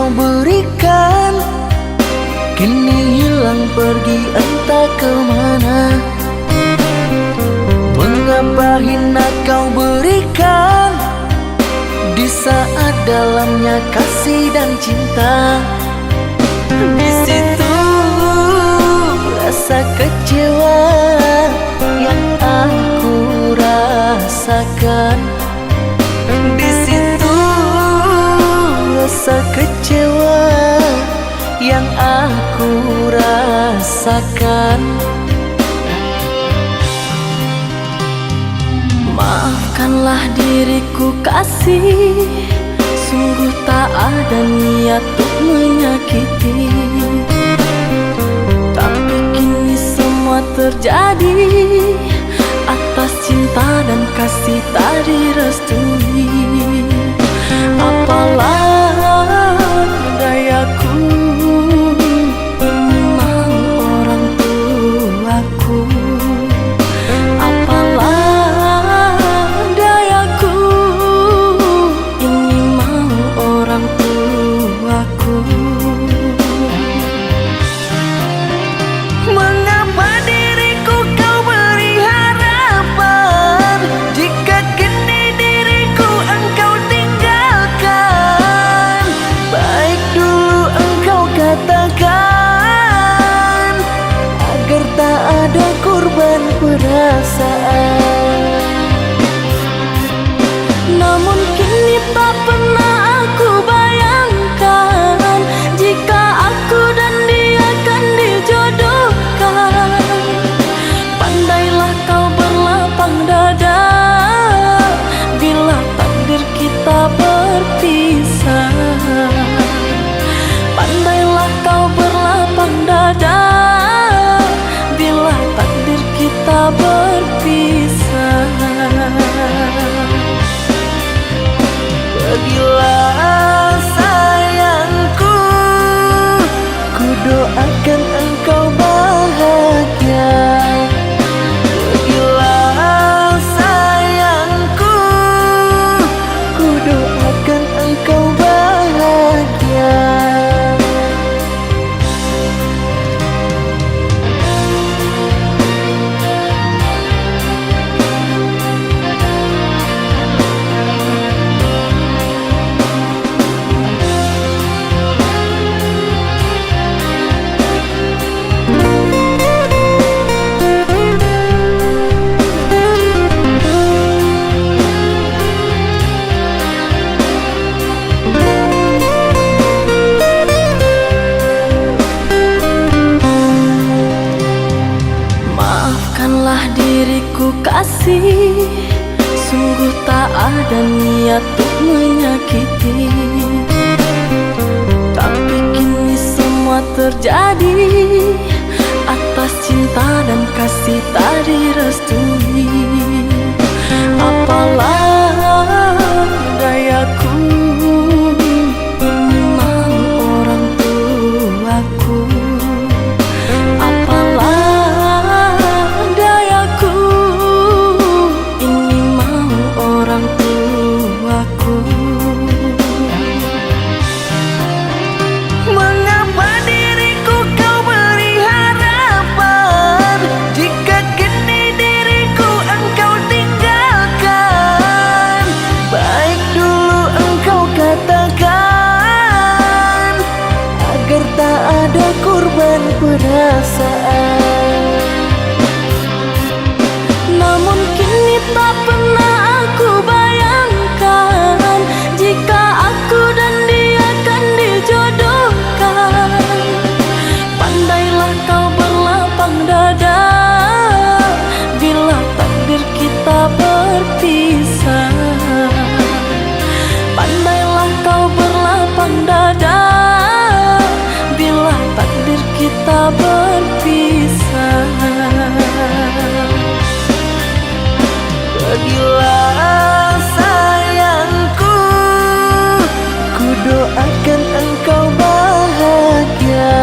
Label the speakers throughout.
Speaker 1: kau berikan kini hilang pergi entah kemana. Mengapa hina kau berikan di saat dalamnya kasih dan cinta. Di situ rasa kecewa yang aku rasakan. Di situ rasa kecewa yang aku rasakan. Maafkanlah diriku kasih, sungguh tak ada niat untuk menyakiti. Tapi kini semua terjadi atas cinta dan kasih tak direstui. Apalah dayaku, ini mau orang tuaku. Apalah dayaku, ini mau orang tuaku. Mengapa diriku kau beri harapan jika kini diriku engkau tinggalkan? Baik dulu engkau katakan agar tak ada korban perasaan. Namun kini tak pernah aku bayangkan jika aku dan dia akan dijodohkan. Pandailah kau berlapang dada bila takdir kita berpisah. Pandailah kau berlapang dada bila takdir kita berpisah. Pergilah sayangku, ku doakan engkau bahagia. Pergilah sayangku, ku doakan engkau bahagia. Maafkanlah diriku kasih, sungguh tak ada niat untuk menyakiti. Tapi kini semua terjadi atas cinta dan kasih tak direstui. Apalah dayaku, ini mau orang tuaku. Apalah dayaku, ini mau orang tuaku. Mengapa diriku kau beri harapan jika kini diriku engkau tinggalkan? Baik dulu engkau katakan agar tak ada korban perasaan. Namun kini tak pernah aku bayangkan jika aku dan dia akan dijodohkan. Pandailah kau berlapang dada bila takdir kita berpisah. Pandailah kau berlapang dada bila takdir kita berpisah. Pergilah sayangku, ku doakan engkau bahagia.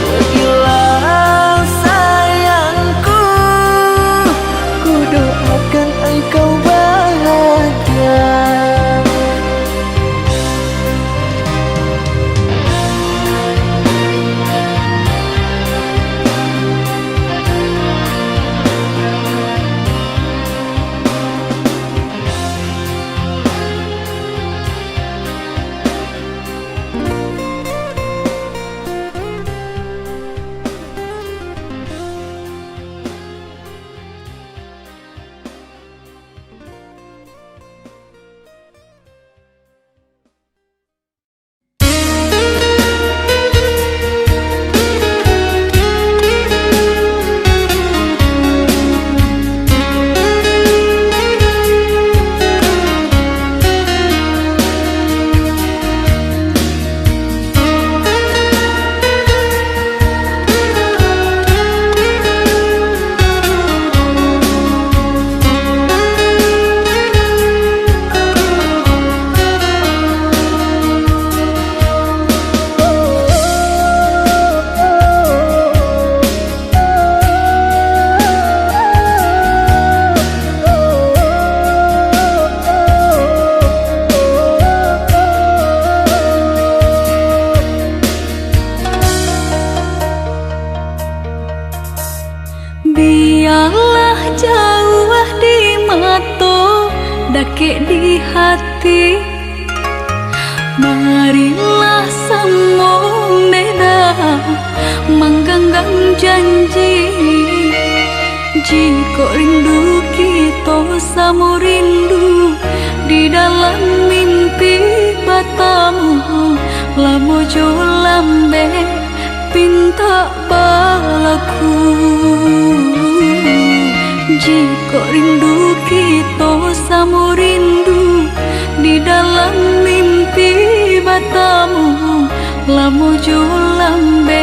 Speaker 1: Pergilah sayangku, ku doakan engkau bahagia.
Speaker 2: ke di hati. Marilah sambung beda menggenggam janji. Jika rindu kita sama rindu di dalam mimpi batamu, lamo jo lambe pinta balaku. Jika rindu kita sama rindu di dalam mimpi batamu, lamo jo lambe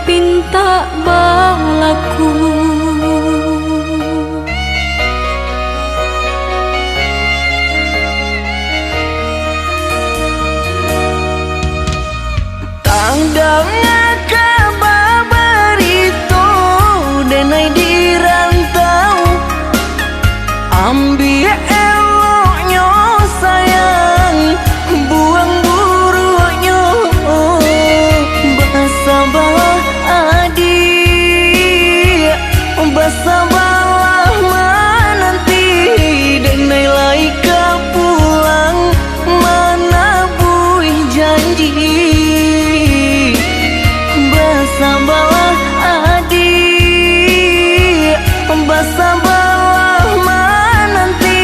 Speaker 2: pinta balaku.
Speaker 1: Tangdang kabar itu denai di rantau, ambil eloknya sayang, buang buruknya. Bersabarlah adik, bersabarlah menanti, denai laika pulang mana buih janji. Bersabarlah adik, bersabarlah menanti,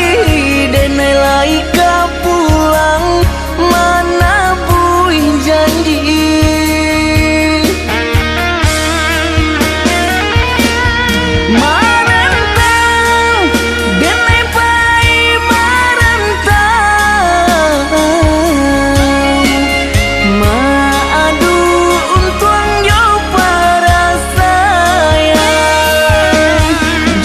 Speaker 1: denai laika pulang mana buih janji. Marantau, denai pai marantau, maadu untuang yo para sayang.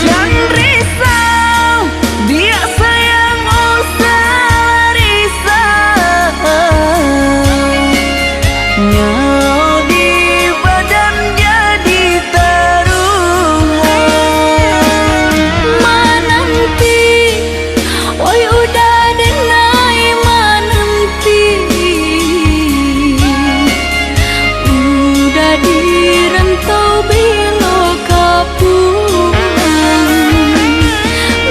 Speaker 1: Jangan risau, dia sayang usah risau. Nyawa di badan jadi taruhan. Menanti, oi udah denai menanti, udah dirantau bilo kapulang.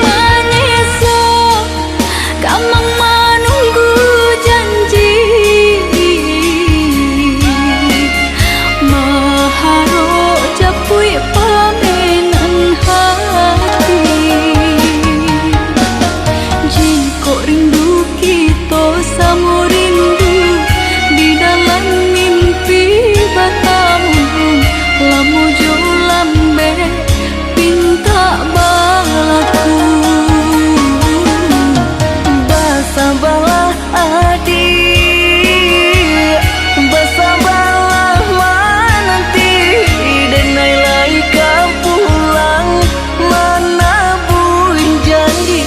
Speaker 1: Menyesal kamang menunggu janji, maharo capui pamenan hati. Jika rindu kita sama rindu di dalam mimpi batamu, lamo jo lambe pinta balaku. Bersabarlah adik, bersabarlah menanti, denai laika pulang mana buih janji.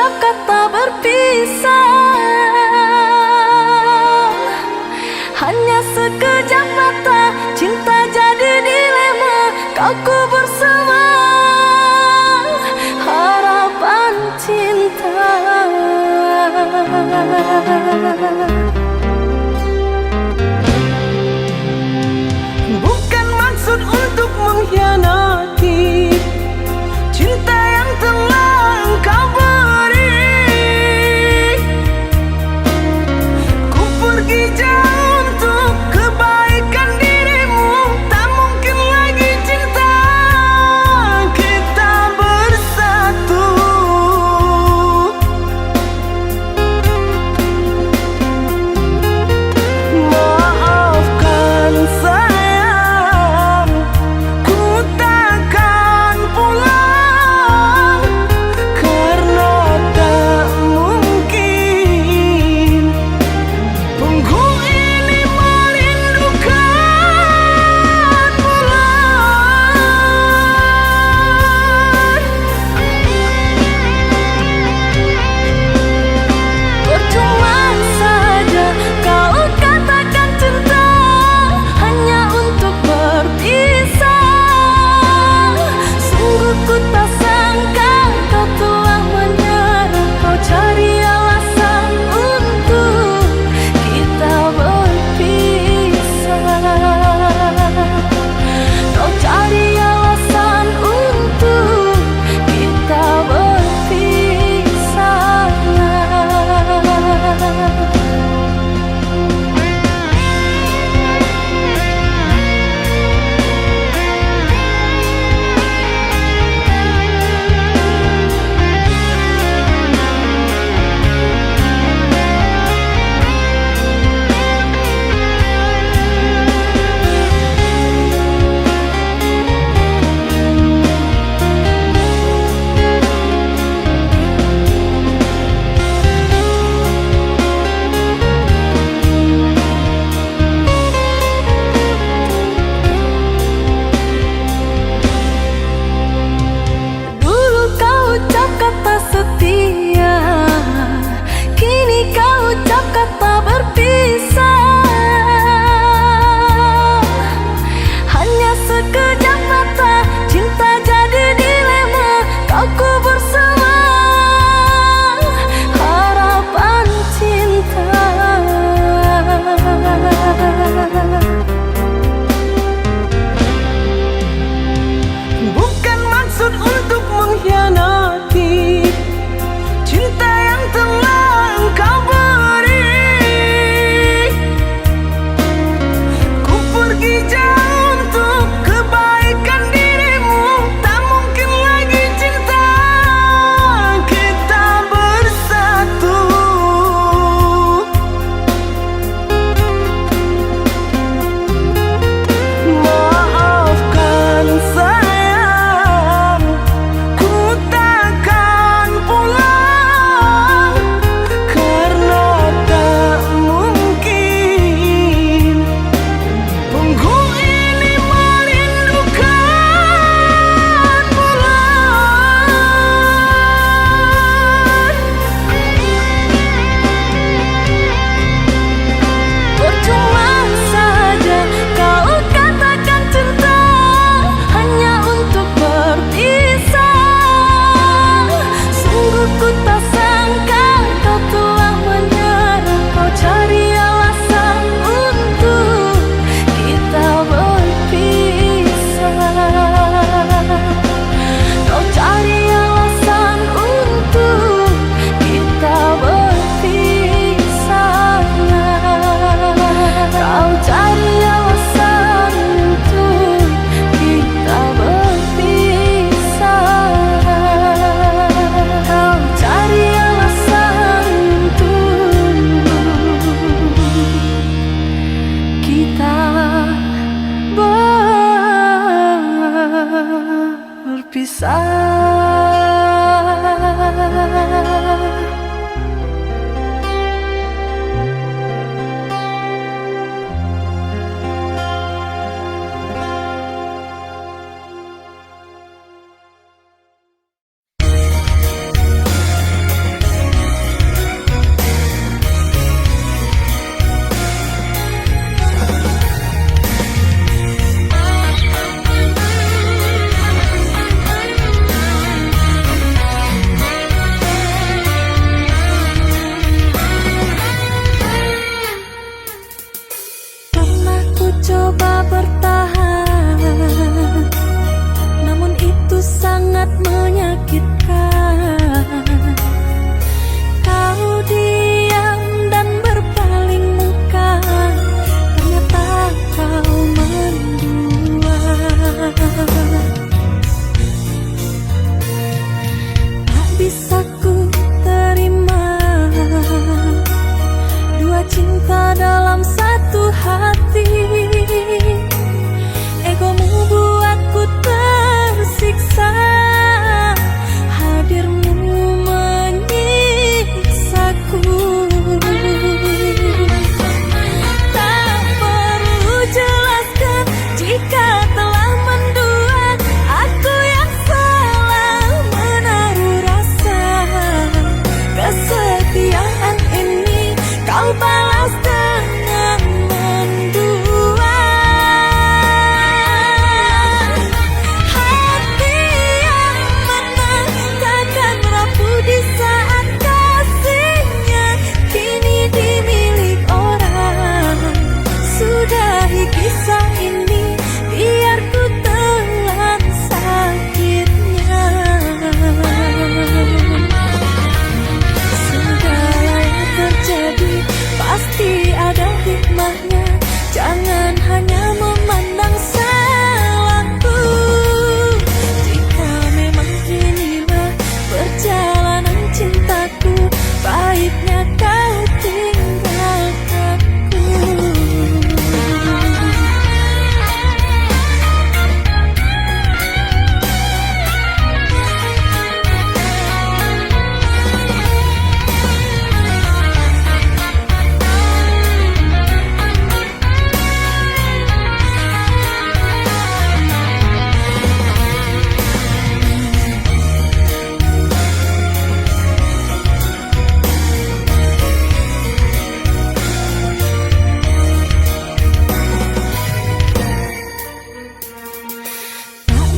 Speaker 2: setiap kata berpisah. Hanya sekejap mata, cinta jadi dilema. Kau kubur semua harapan cinta.
Speaker 1: Bukan maksud untuk mengkhianati cinta yang telah engkau beri. Ku pergi jauh untuk kebaikan dirimu, tak mungkin lagi cinta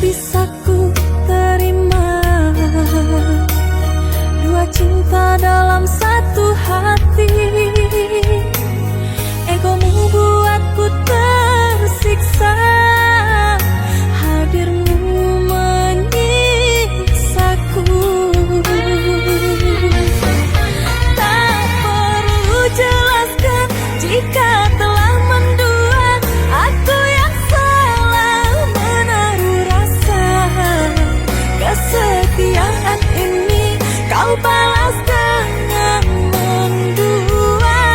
Speaker 2: bisa ku terima dua cinta dalam satu hati. Egomu buatku tersiksa, hadirmu menyiksaku. Tak perlu jelaskan jika telah mendua, aku yang salah menaruh rasa. Kesetiaan ini kau balas dengan mendua.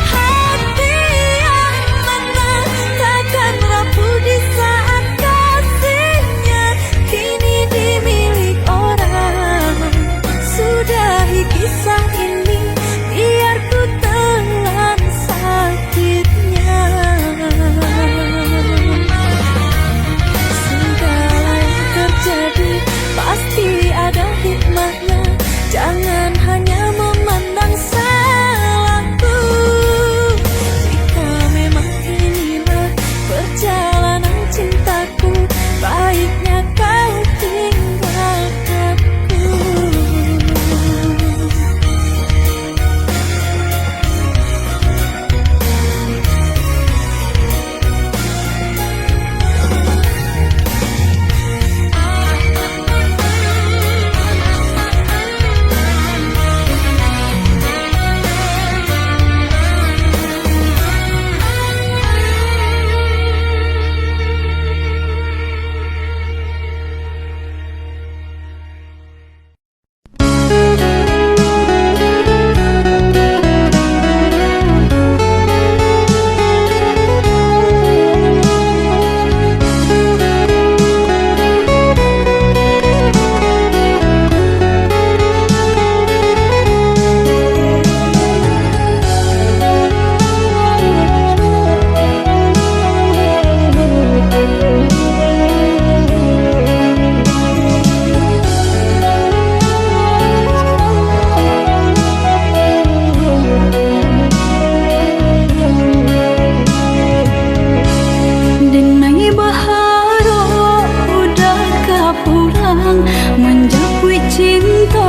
Speaker 2: Hati yang mana takkan rapuh di saat kasihnya kini dimilik orang. Sudahi kisah ini, biar ku telan sakitnya. Segala yang terjadi pasti ada hikmahnya. Jangan hanya memandang salahku. Jika memang inilah perjalanan cintaku, baiknya kau tinggalkanku. Denai baharo udah kapulang, menjauhi cinta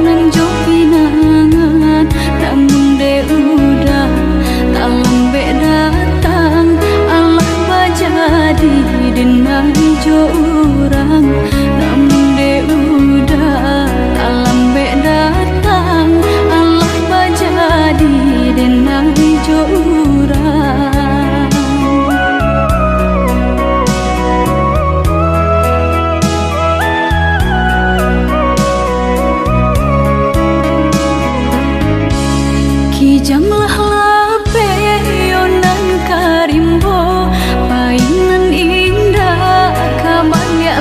Speaker 2: nan jo pinangan. Namun de udah tak lambe datang, Allah bajadi denai jo urang. Namun de udah tak lambe datang, Allah bajadi denai jo urang. Kijamlah lape yonan karimbo, painan indah kabanyak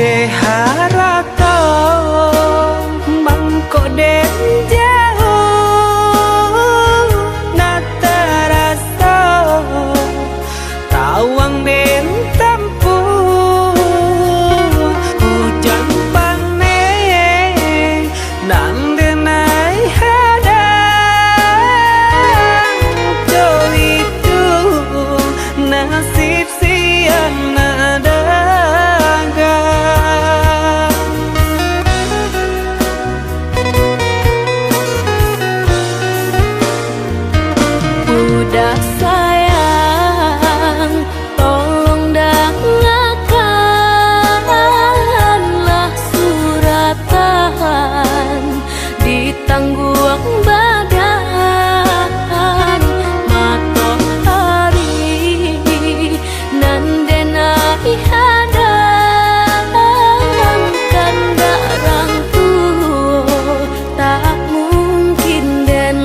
Speaker 1: Harato mangko den jauh na terasa tawang den tempuh hujan panen nan denai hadang jo itu nasib siang nada
Speaker 2: Udah sayang, tolong dengarkanlah suratan di tangguang badan matahari nan denai hadang kandarang tuh tak mungkin den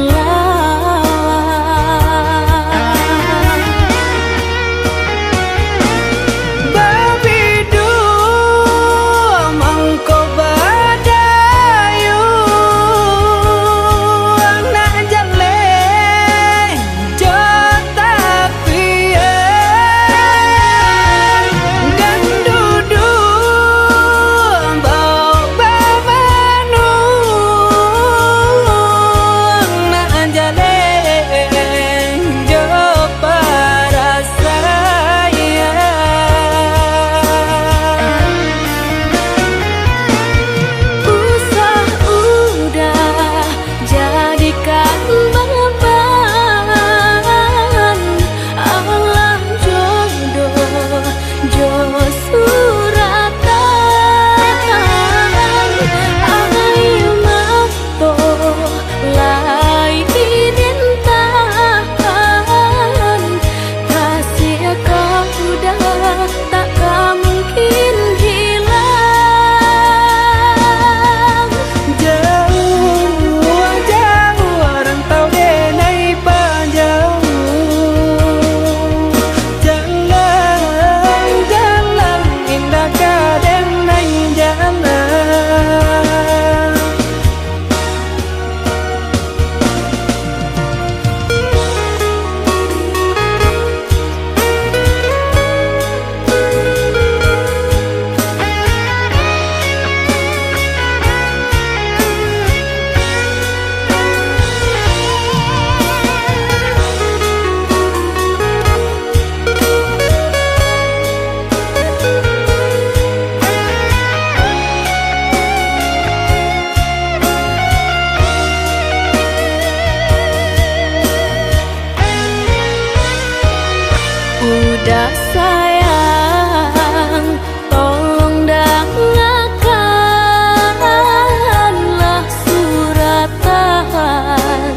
Speaker 2: Udah sayang, tolong dengarkanlah suratan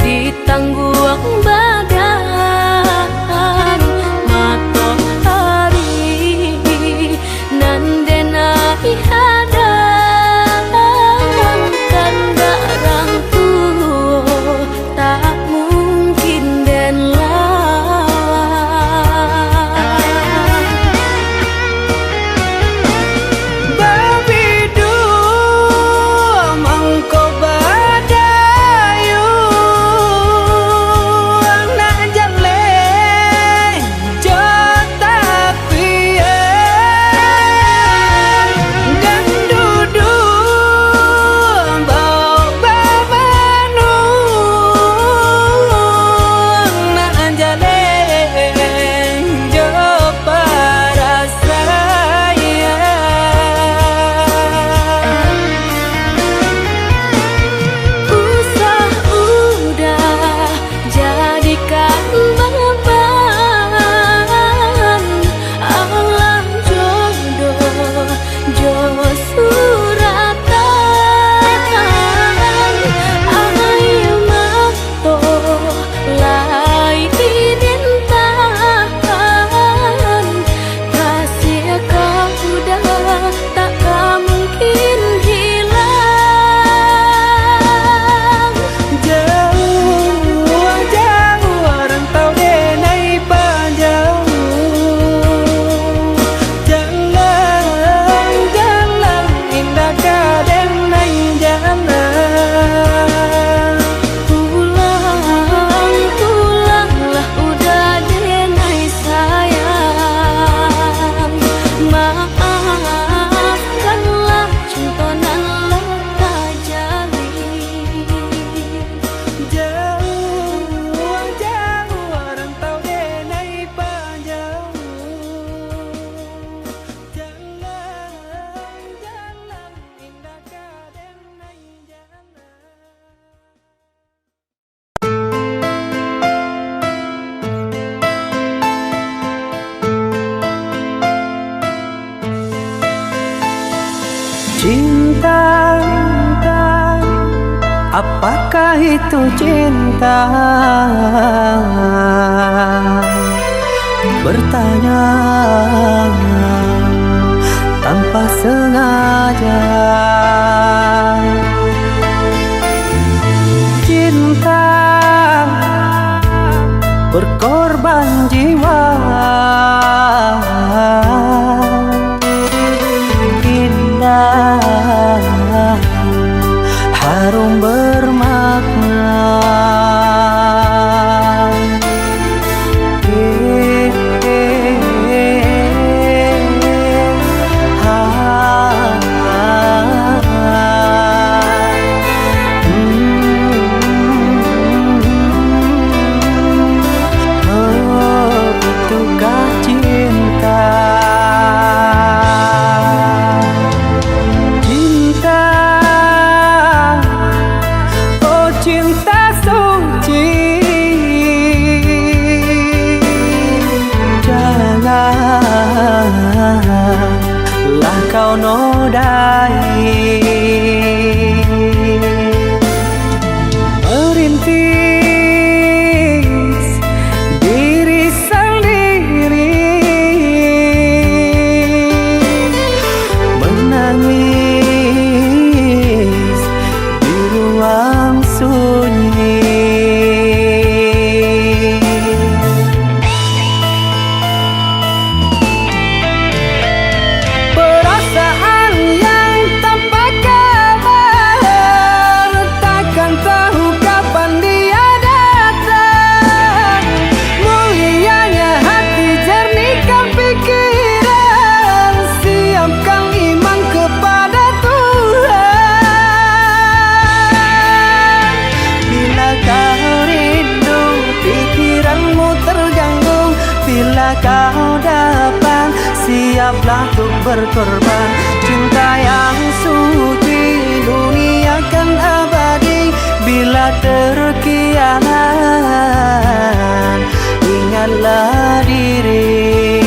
Speaker 2: di tangguang badan matahari nan denai hadang kandarang tuh tak mungkin den lawan.
Speaker 1: Apakah itu cinta? Bertanya tanpa sengaja. Cinta berkorban jiwa, indah harum bermakna. Itukah cinta? Cinta, oh cinta suci, janganlah kau nodai. Merintis diri sendiri, menangis di ruang sunyi. Perasaan yang tanpa kabar, takkan tahu kapan dia datang. Mulianya hati, jernihkan pikiran, siapkan iman kepada Tuhan. Bila kau rindu, pikiranmu terganggu, bila kau datang, siaplah untuk berkorban. Cinta yang suci, dunia kan abadi. Bila terkianan, ingatlah diri.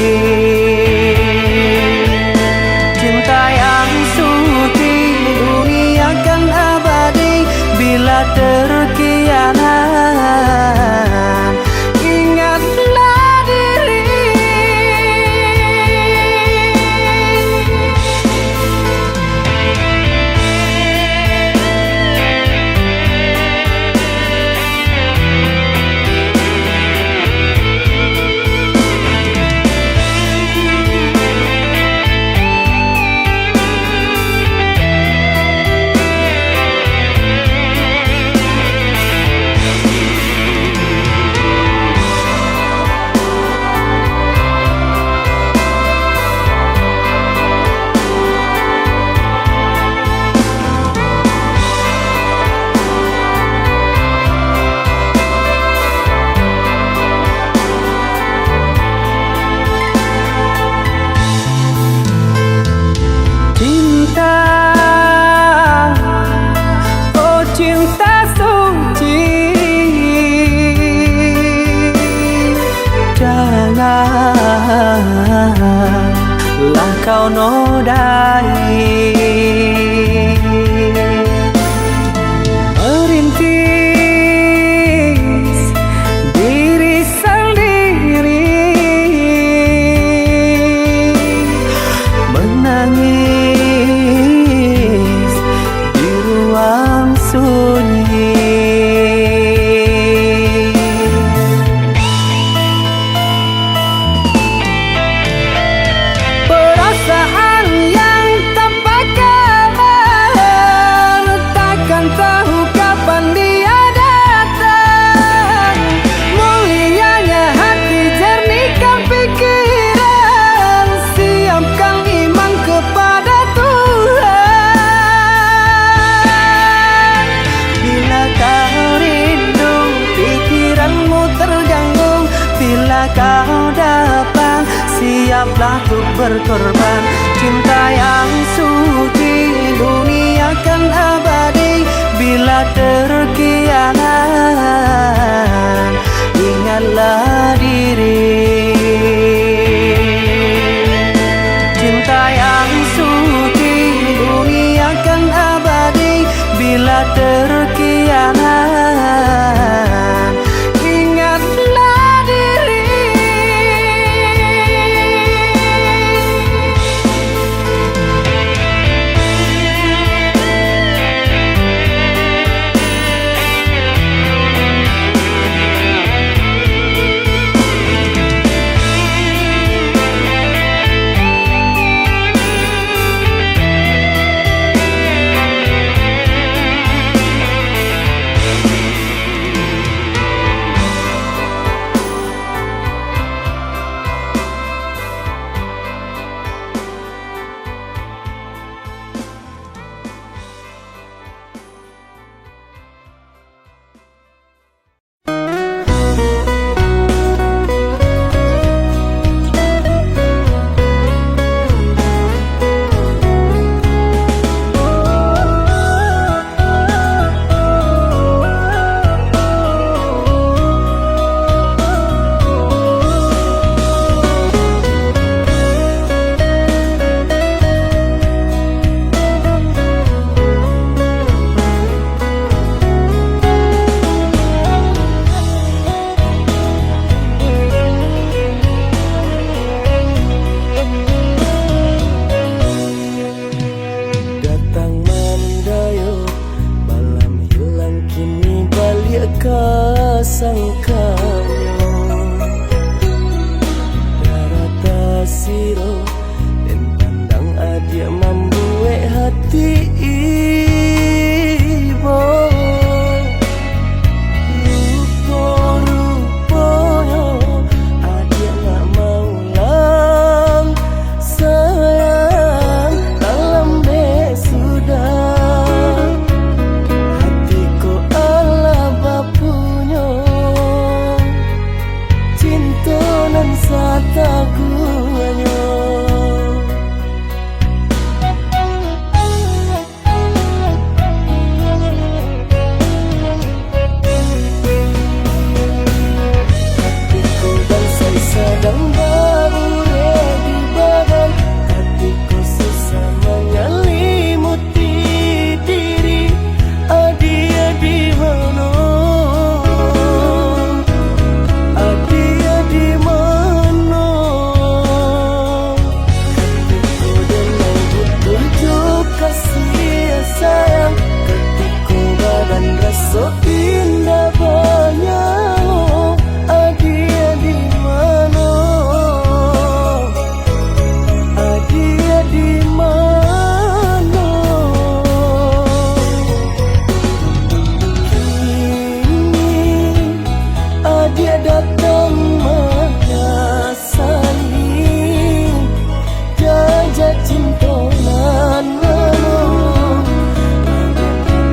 Speaker 1: Cinta yang suci, dunia kan abadi. Bila terkianan, ingatlah diri. Cinta, oh cinta suci, janganlah kau nodai. Merintis diri sendiri, menangis di ruang sunyi. Perasaan yang tanpa kabar, takkan tahu kapan dia datang. Mulianya hati, jernihkan pikiran, siapkan iman kepada Tuhan. Bila kau rindu, pikiranmu terganggu, bila kau datang, siaplah untuk berkorban. Cinta yang suci, dunia kan abadi. Bila terkianan, ingatlah diri. Cinta yang suci, dunia kan abadi. Bila terkianan, sangkanyo darata siro dan pandang adia membuat hati ibo rupo-rupoyo adia gak mau lang sayang dalam sudah hatiku ala bapunya cinta nan sataguanyo hatiku bangsai sedang berure di badan hatiku susah menyelimuti diri adia di mana adia di mana hatiku dengan butuh juk kasih sayang hatiku badan rasa indah banyak adia di mana adia di mana kini adia datang mengasani jajak cinta nan lano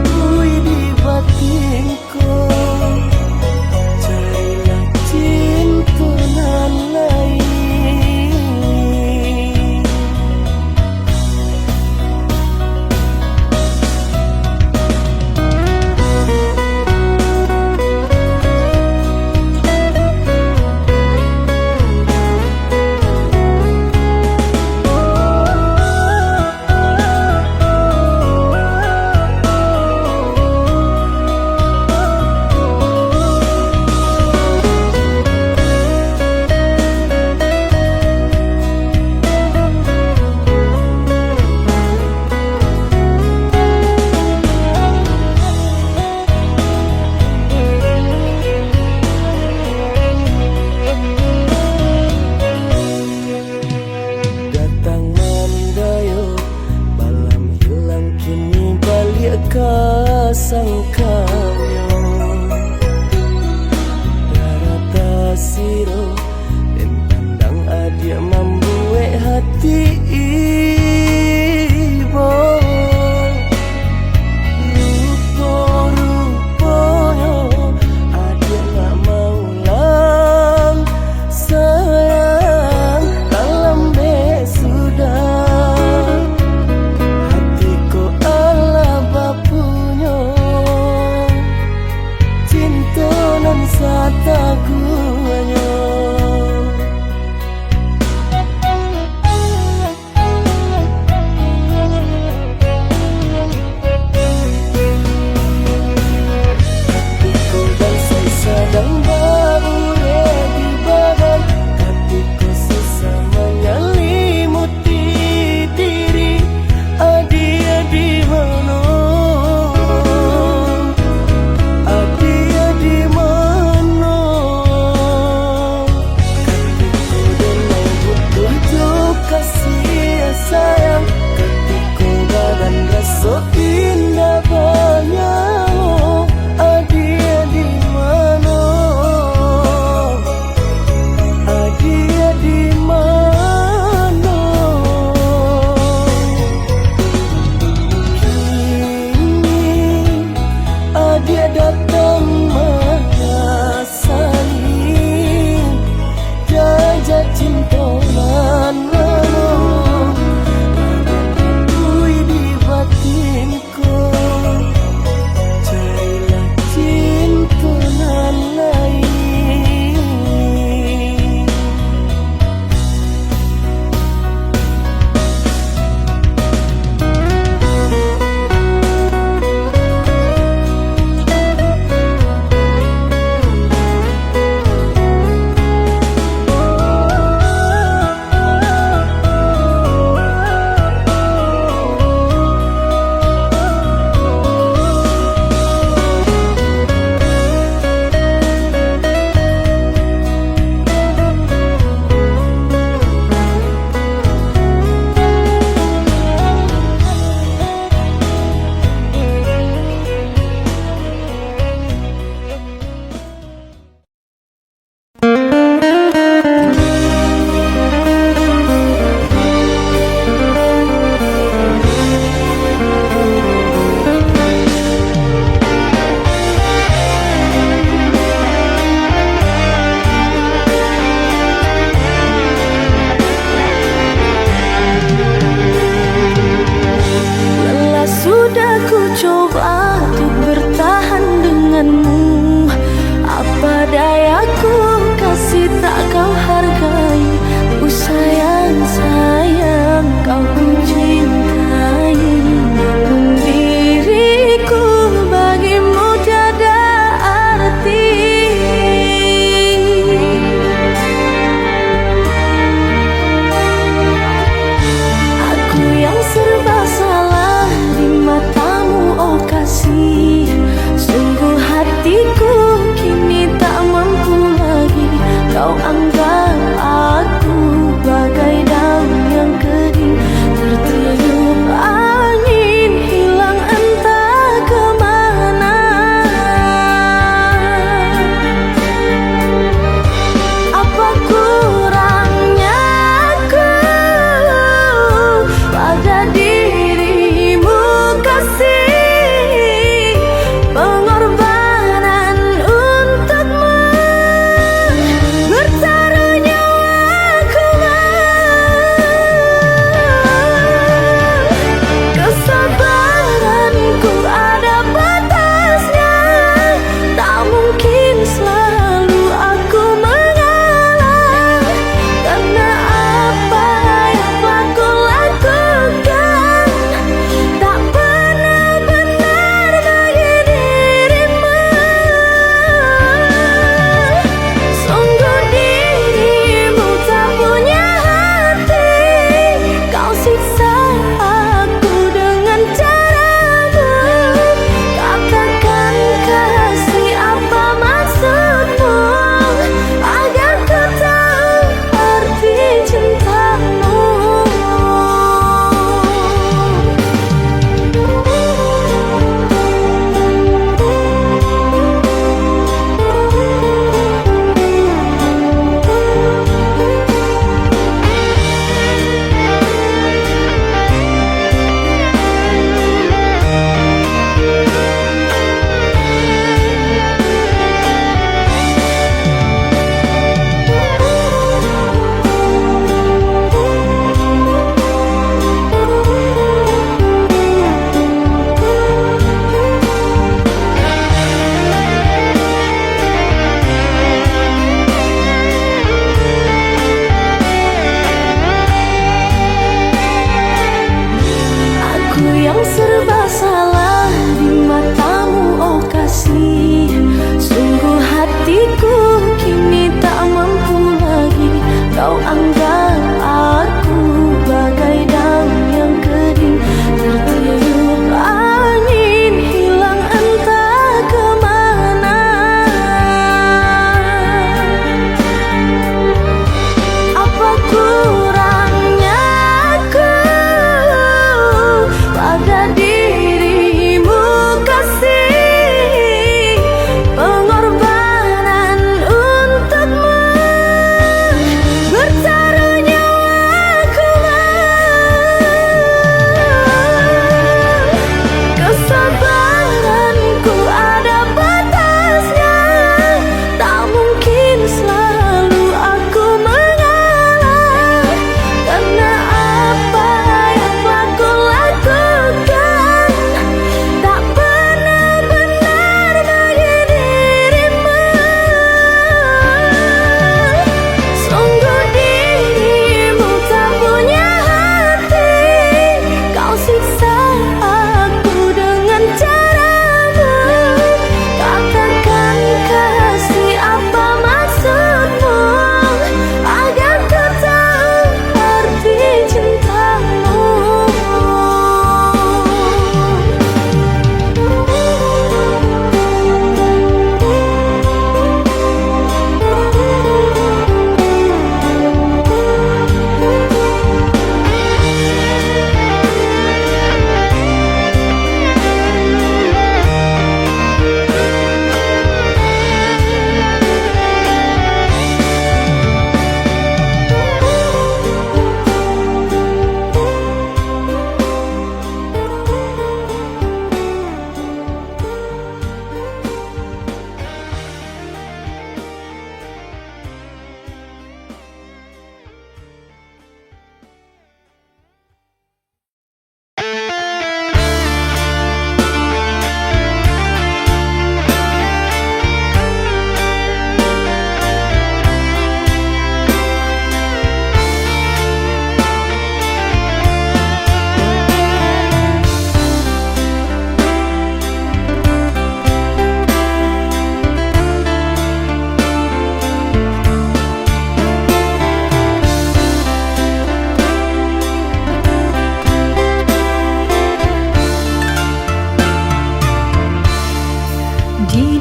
Speaker 1: kui di batinku carilah cinta nan lain datang mendayo malam hilang kini balik ke sangkanyo darata siro dan pandang adia membuat hati ibo rupo-rupoyo adia gak mau lang sayang dalam sudah hatiku ala bapunya cinta nan sataguanyo hatiku bangsai sedang berure di badan hatiku susah menyelimuti diri adia di mana adia di mana hatiku dengan butuh juk kasih sayang hatiku badan rasa indah banyak adia di mana adia di mana kini adia datang mengasani jajak cinta nan lano kui di batinku carilah cinta nan lain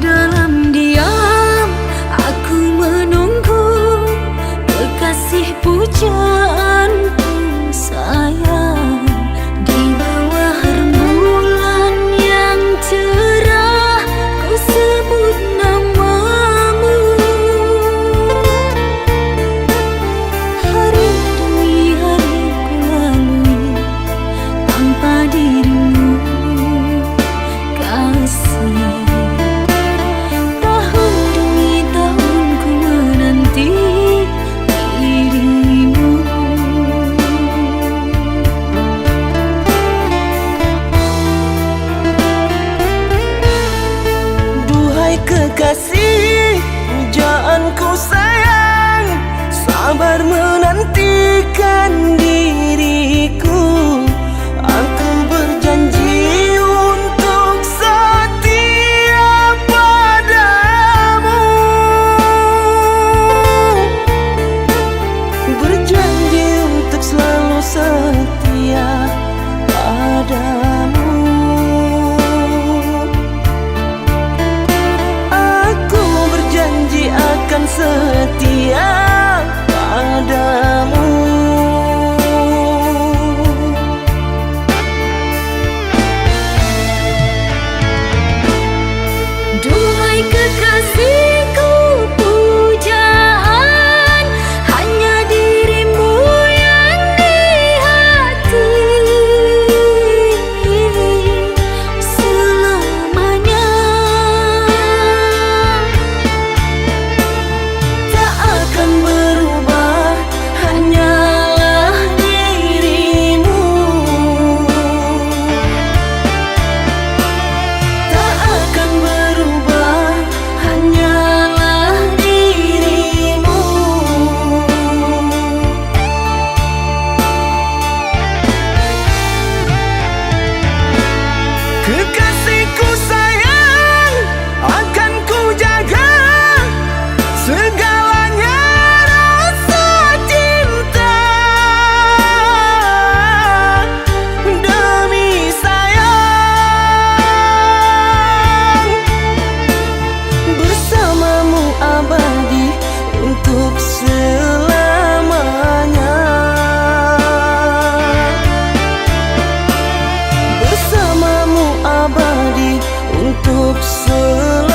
Speaker 2: dalam diam aku menunggu kekasih pujaanku sayang. Di bawah rembulan yang cerah ku sebut namamu. Hari demi hari ku lalui tanpa dirimu kasih. Tahun demi tahun ku menanti dirimu.
Speaker 1: Duhai kekasih, pujaanku sayang, sabar menantikan diriku. Aku berjanji untuk setia padamu. Berjanji untuk selalu setia padamu. Aku berjanji akan setia padamu.
Speaker 2: Duhai kekasihku, pujaan hanya dirimu yang di hati selamanya. Tak akan berubah, hanyalah dirimu. Tak akan berubah, hanyalah dirimu.
Speaker 1: Kekasihku sayang, akan ku jaga segalanya rasa cinta. Demi sayang, bersamamu abadi untuk selamanya. Bersamamu abadi untuk selamanya.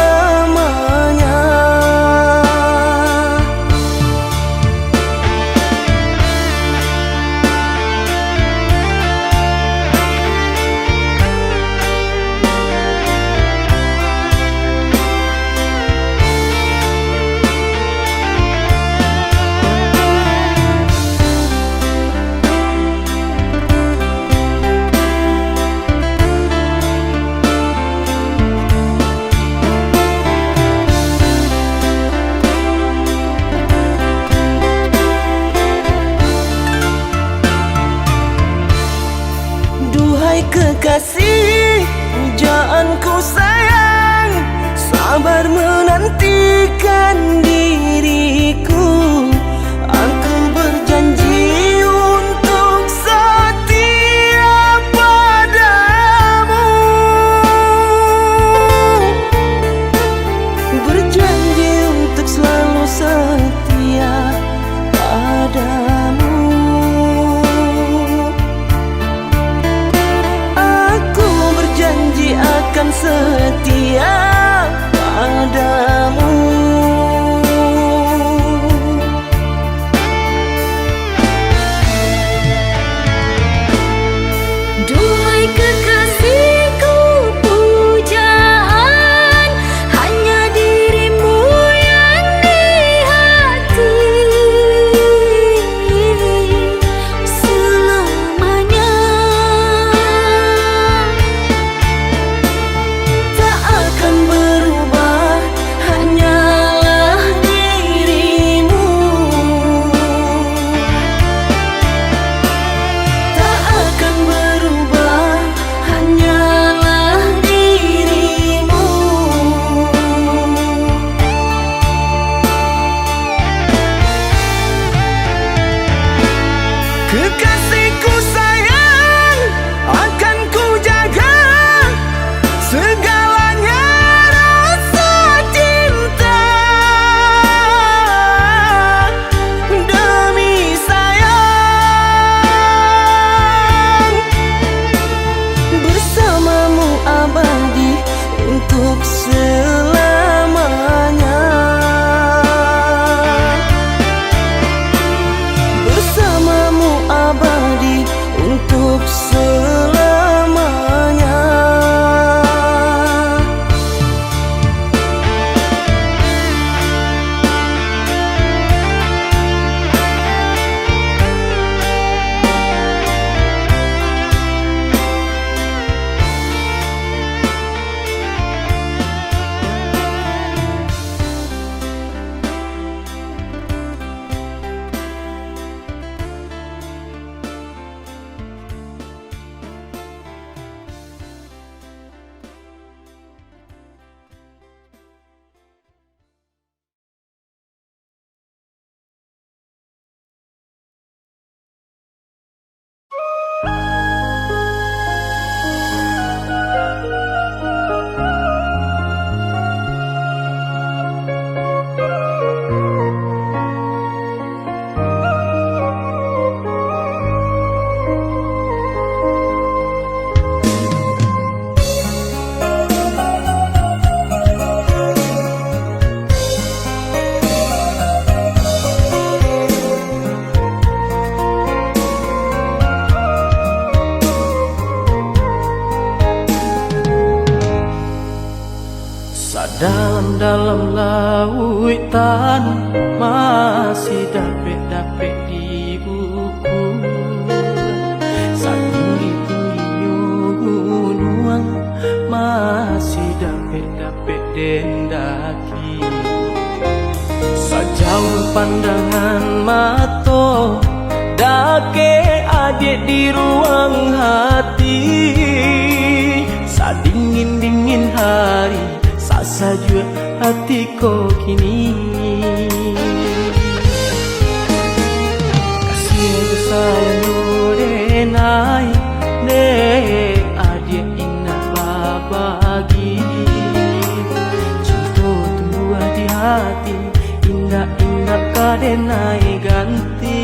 Speaker 3: Dalam lautan masih dapet-dapet di buku. Setinggi-tingginya gunung masih dapet-dapet dendaki. Sejauh pandangan mata dake adik di ruang hati. Sadingin-dingin hari saja hatiku kini. Kasih sayang nurenai ne adik indah babagi. Cinta tumbuh di hati, indah-indah kadenai ganti.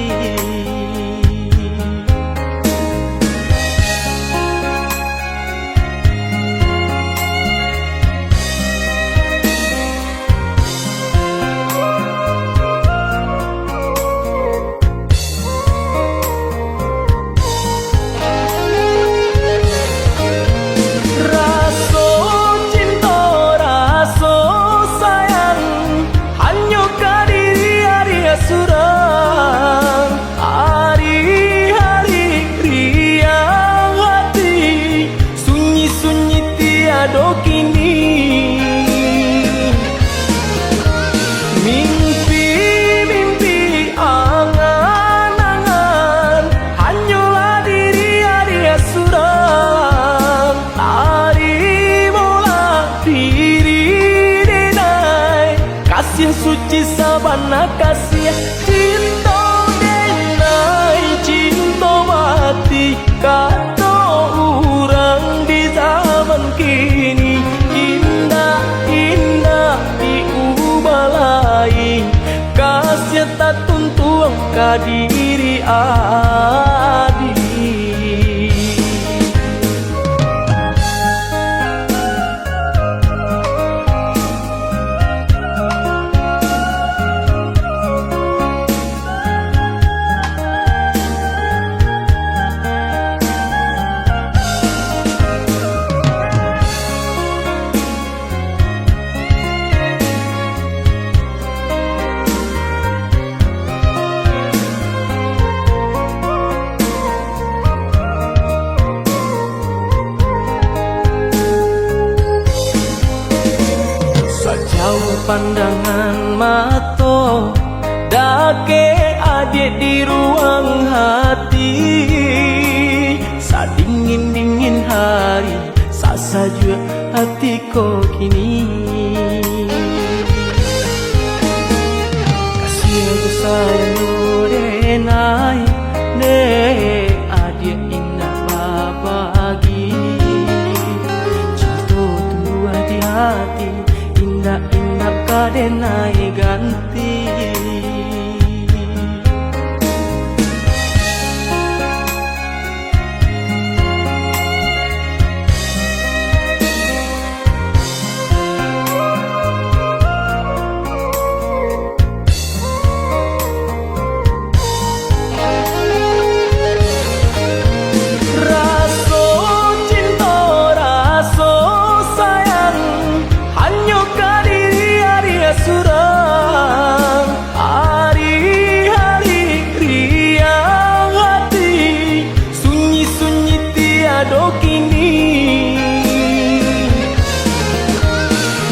Speaker 3: Mimpi-mimpi, angan-angan, hanyalah diri adia surang. Hari mula diri denai, kasih suci sabana kasih cinta denai, cinta mati kata orang di zaman kini. Indah diubalai, kasih tak tuntung ke diri adik. Sejauh pandangan mata dake adik di ruang hati. Sadingin-dingin hari saja hatiku kini. Kasih sayang nurenai ne adik indah babagi. Cinta tumbuh di hati, indah-indah kadenai ganti.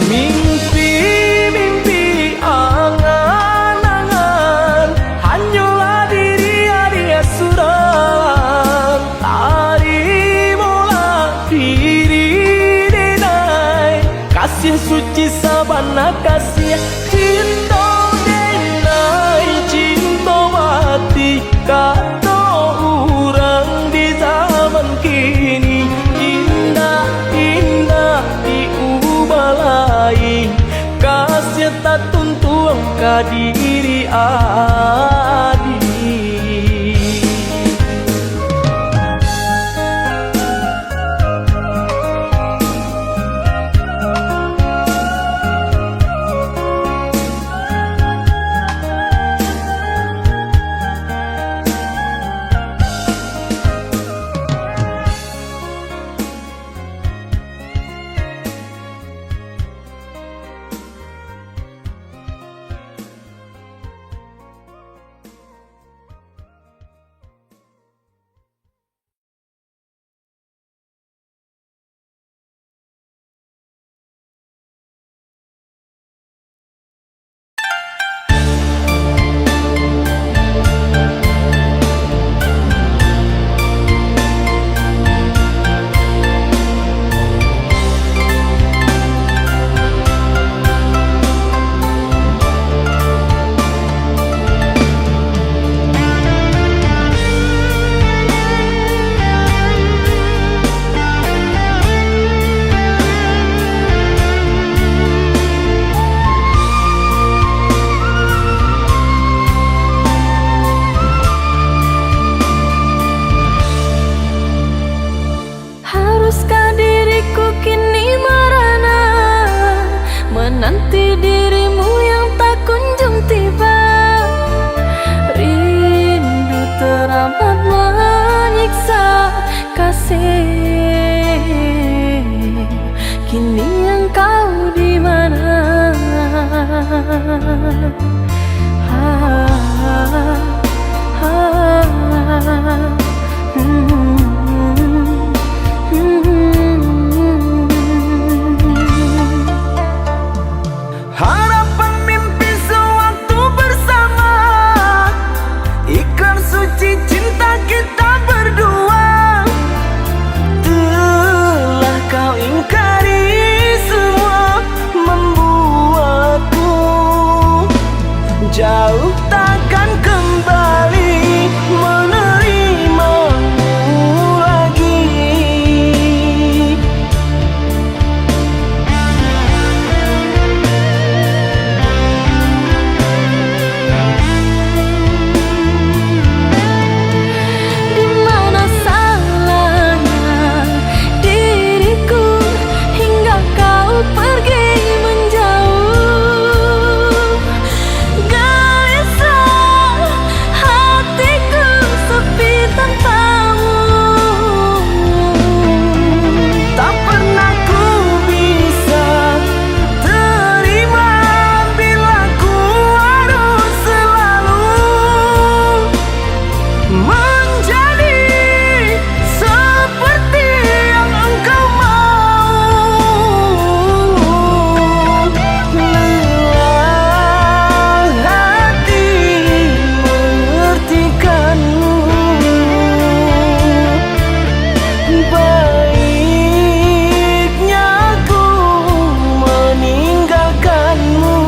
Speaker 3: Mimpi-mimpi, angan-angan, hanyalah diri adia surang. Hari mula diri denai, kasih suci sabana kasih cinta denai, cinta mati kata orang di zaman kini. Indah diubalai, kasih tak tuntung ke diri adik.
Speaker 2: menanti dirimu yang tak kunjung tiba. Rindu teramat menyiksa kasih. Kini engkau di mana?
Speaker 3: Harapan mimpi sewaktu bersama, ikrar suci cinta kita berdua. Telah kau ingkari semua, membuatku jauh takkan kembali menerimamu lagi.
Speaker 2: Di mana salahnya diriku hingga kau pergi menjauh? Gelisah hatiku sepi tanpamu.
Speaker 3: Tak pernah ku bisa terima bila ku harus selalu menjadi seperti yang engkau mau. Lelah hati mengertikanmu, baiknya aku meninggalkanmu.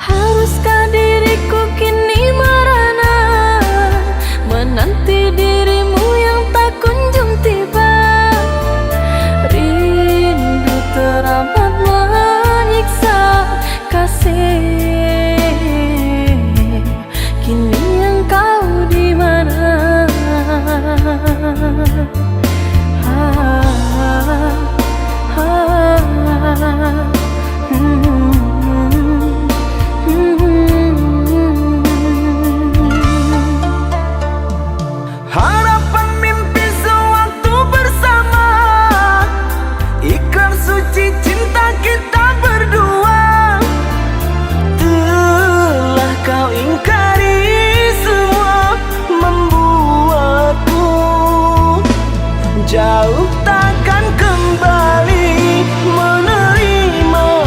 Speaker 2: Haruskah diriku kini merana menanti dirimu yang tak kunjung tiba? Rindu teramat menyiksa kasih. Kini engkau di mana?
Speaker 3: Harapan mimpi sewaktu bersama, ikrar suci cinta kita berdua. Telah kau ingkari semua, membuatku jauh takkan kembali menerimamu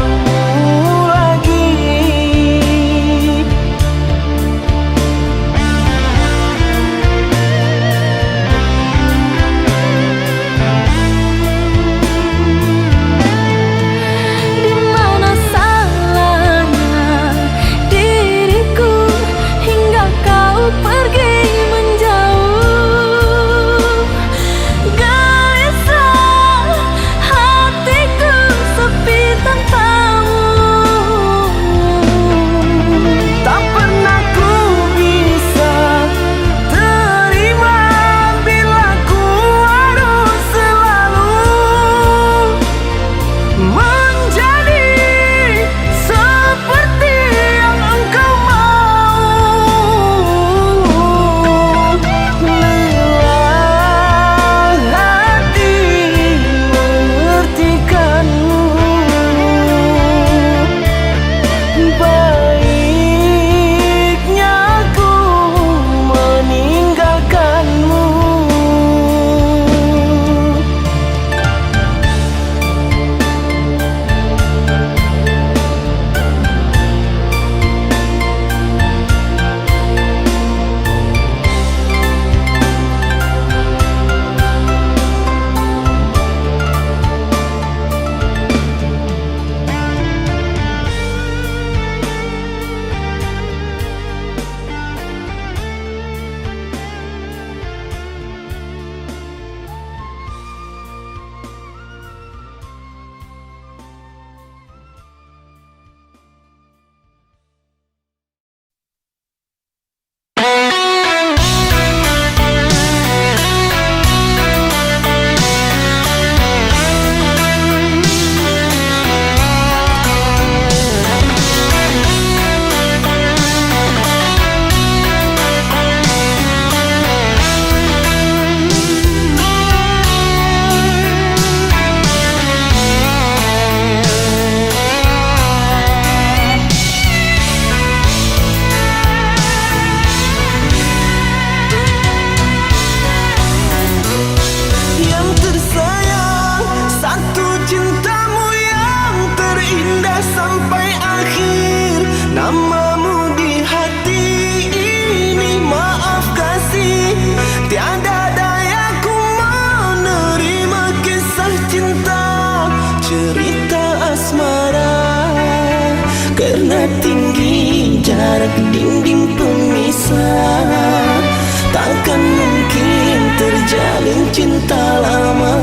Speaker 1: cinta lama.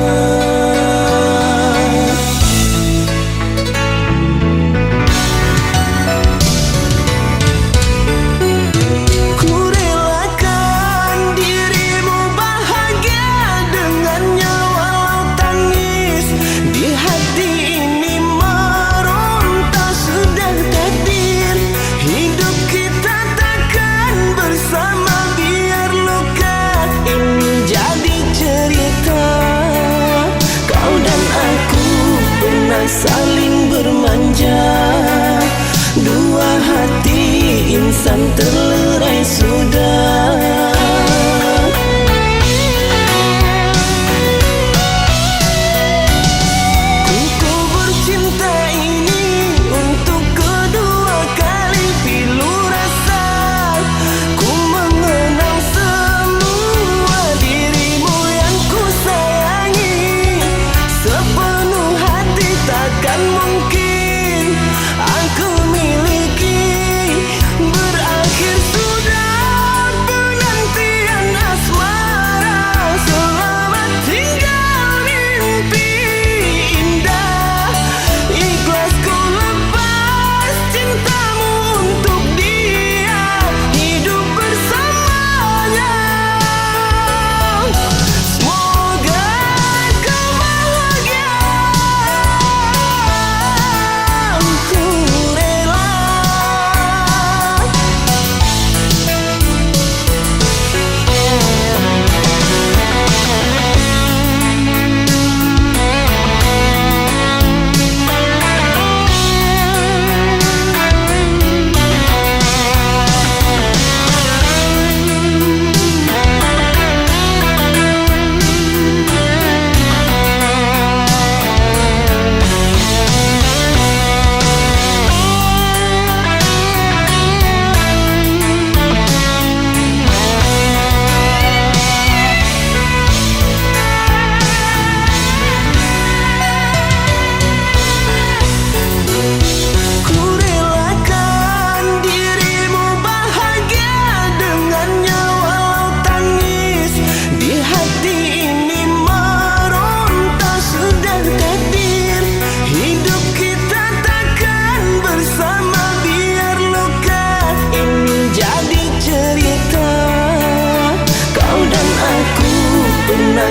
Speaker 1: Saling bermanja, dua hati insan terlerai sudah. Ku bercinta ini untuk kedua kali pilu rasa. Ku mengenal semua dirimu yang ku sayangi. Sepenuh hati takkan mungkin aku miliki. Berakhir sudah penantian asmara. Selamat tinggal mimpi indah. Ikhlas ku lepas cintamu untuk dia. Hidup bersamanya. Semoga kau bahagia. Ku rela.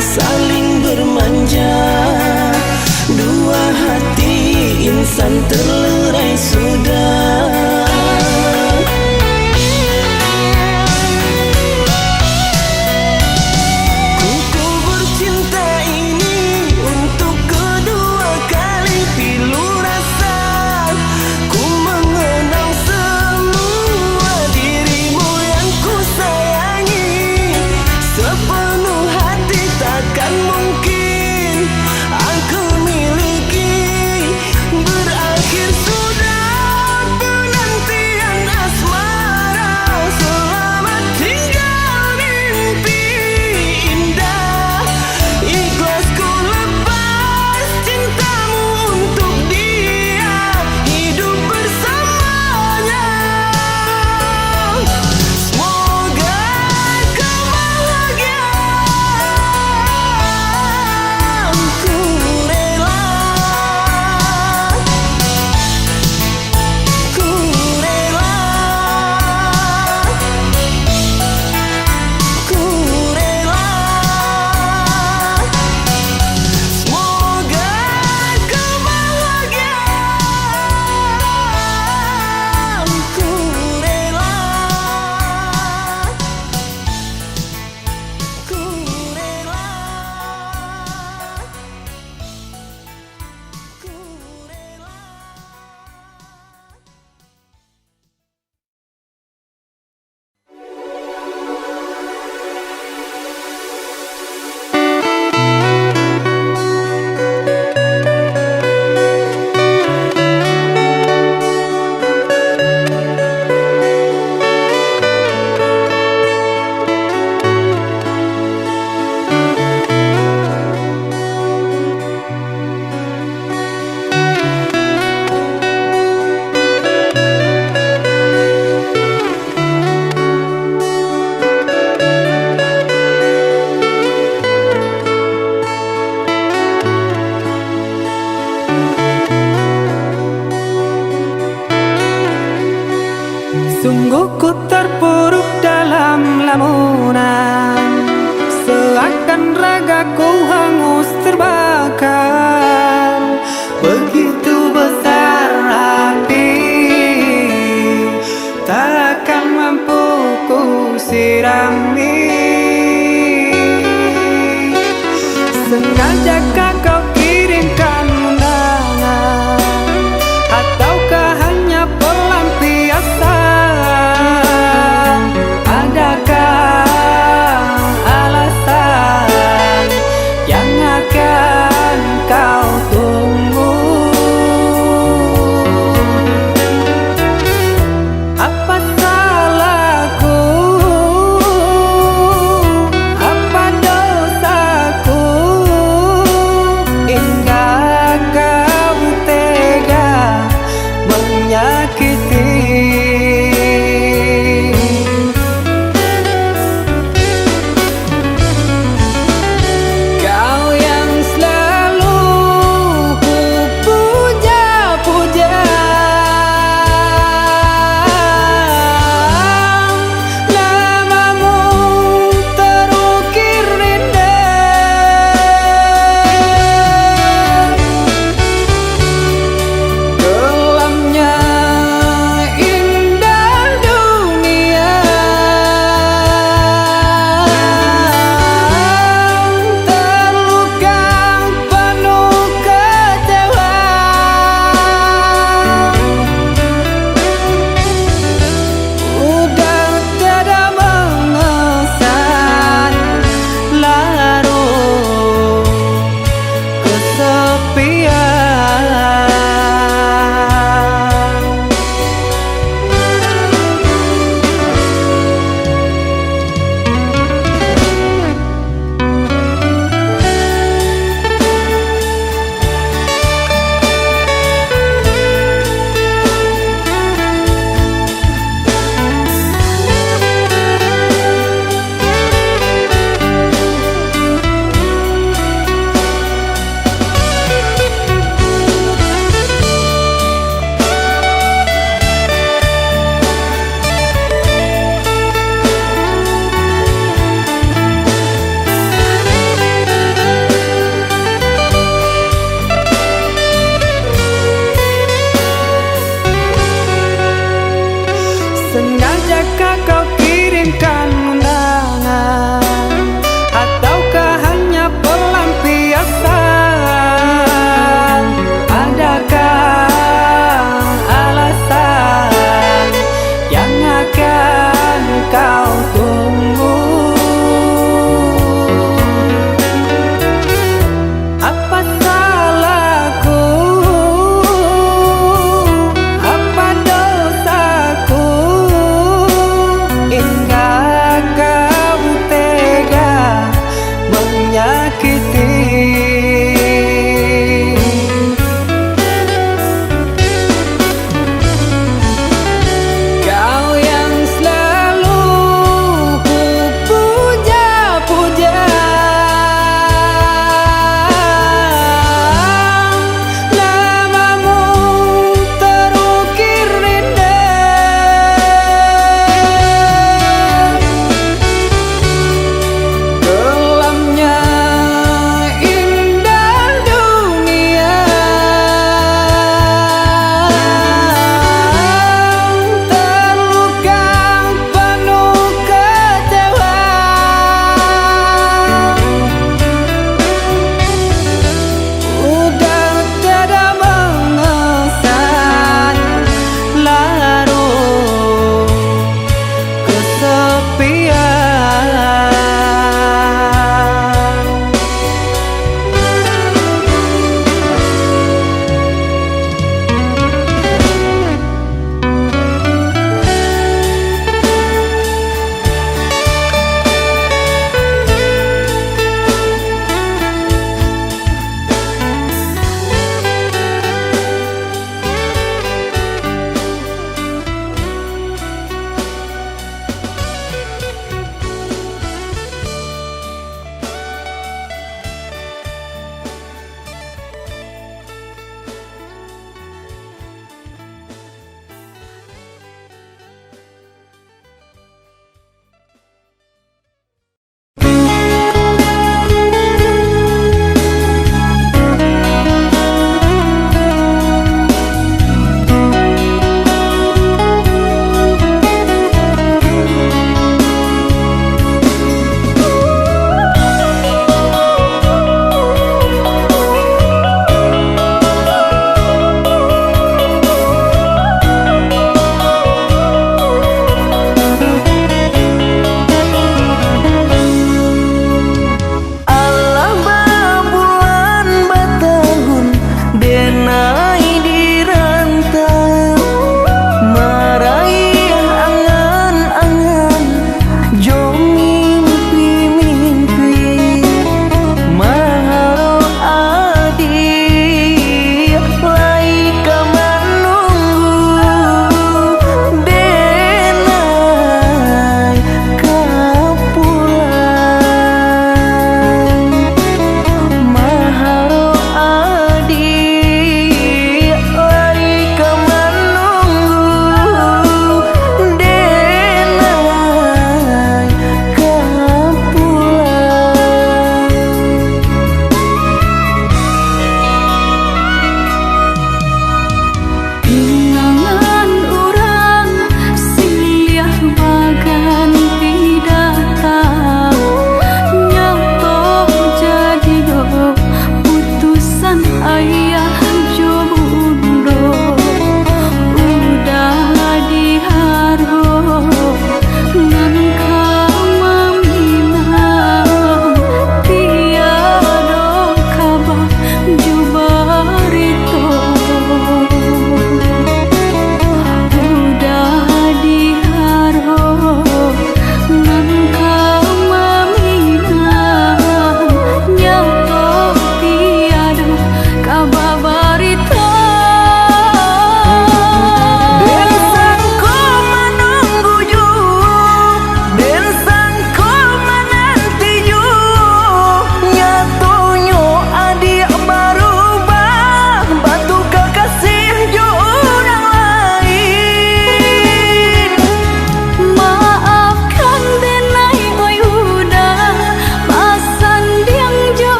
Speaker 1: Saling bermanja, dua hati insan terlerai sudah. Ku bercinta ini untuk kedua kali pilu rasa. Ku mengenal semua dirimu yang ku sayangi. Sepenuh hati takkan mungkin aku miliki. Berakhir
Speaker 3: sirami. Sengajakah kau kirimkan undangan, ataukah hanya pelampiasan? Adakah alasan yang akan kau tunggu? Apa salahku? Apa dosaku?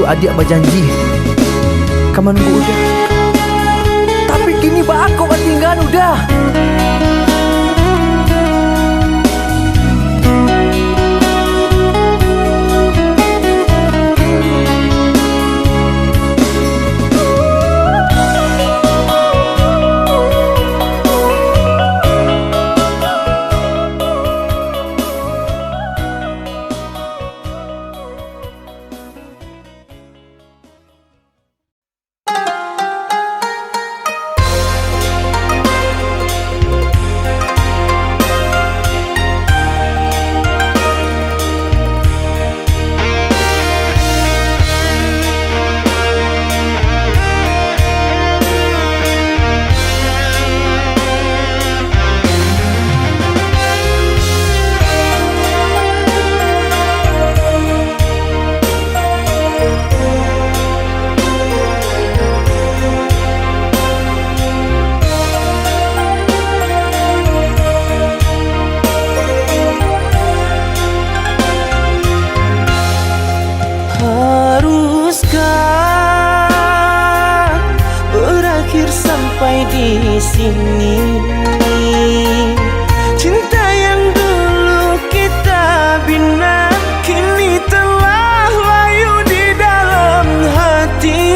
Speaker 1: dulu adik berjanji kamu nunggu udah. Tapi kini aku tinggal udah.
Speaker 3: Haruskah berakhir sampai di sini? Cinta yang dulu kita bina kini telah layu di dalam hati.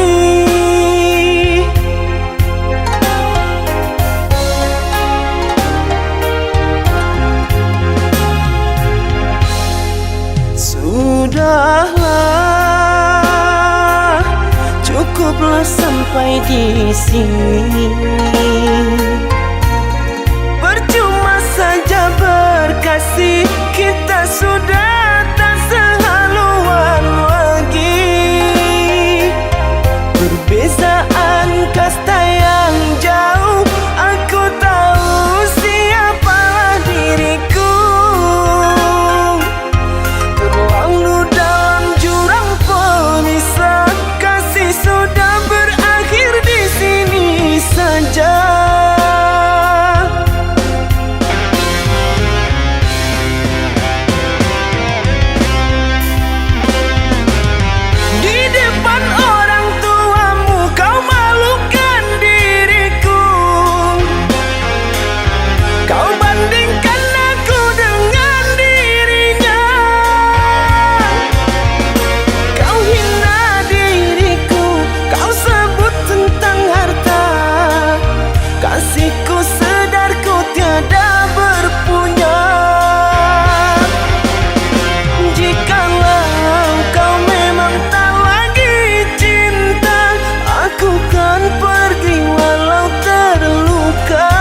Speaker 3: Sudahlah, cukuplah sampai di sini. Percuma saja berkasih, kita sudah tak sehaluan lagi. Perbezaan kasta yang jauh, aku tahu siapalah diriku. Terlalu dalam jurang pemisah, kasih sudah berakhir di sini saja. Di depan orang tuamu kau malukan diriku. Kau bandingkan aku dengan dirinya. Kau hina diriku, kau sebut tentang harta. Kasihku sedarku tiada berpunya. Jikalau kau memang tak lagi cinta, aku kan pergi walau terluka.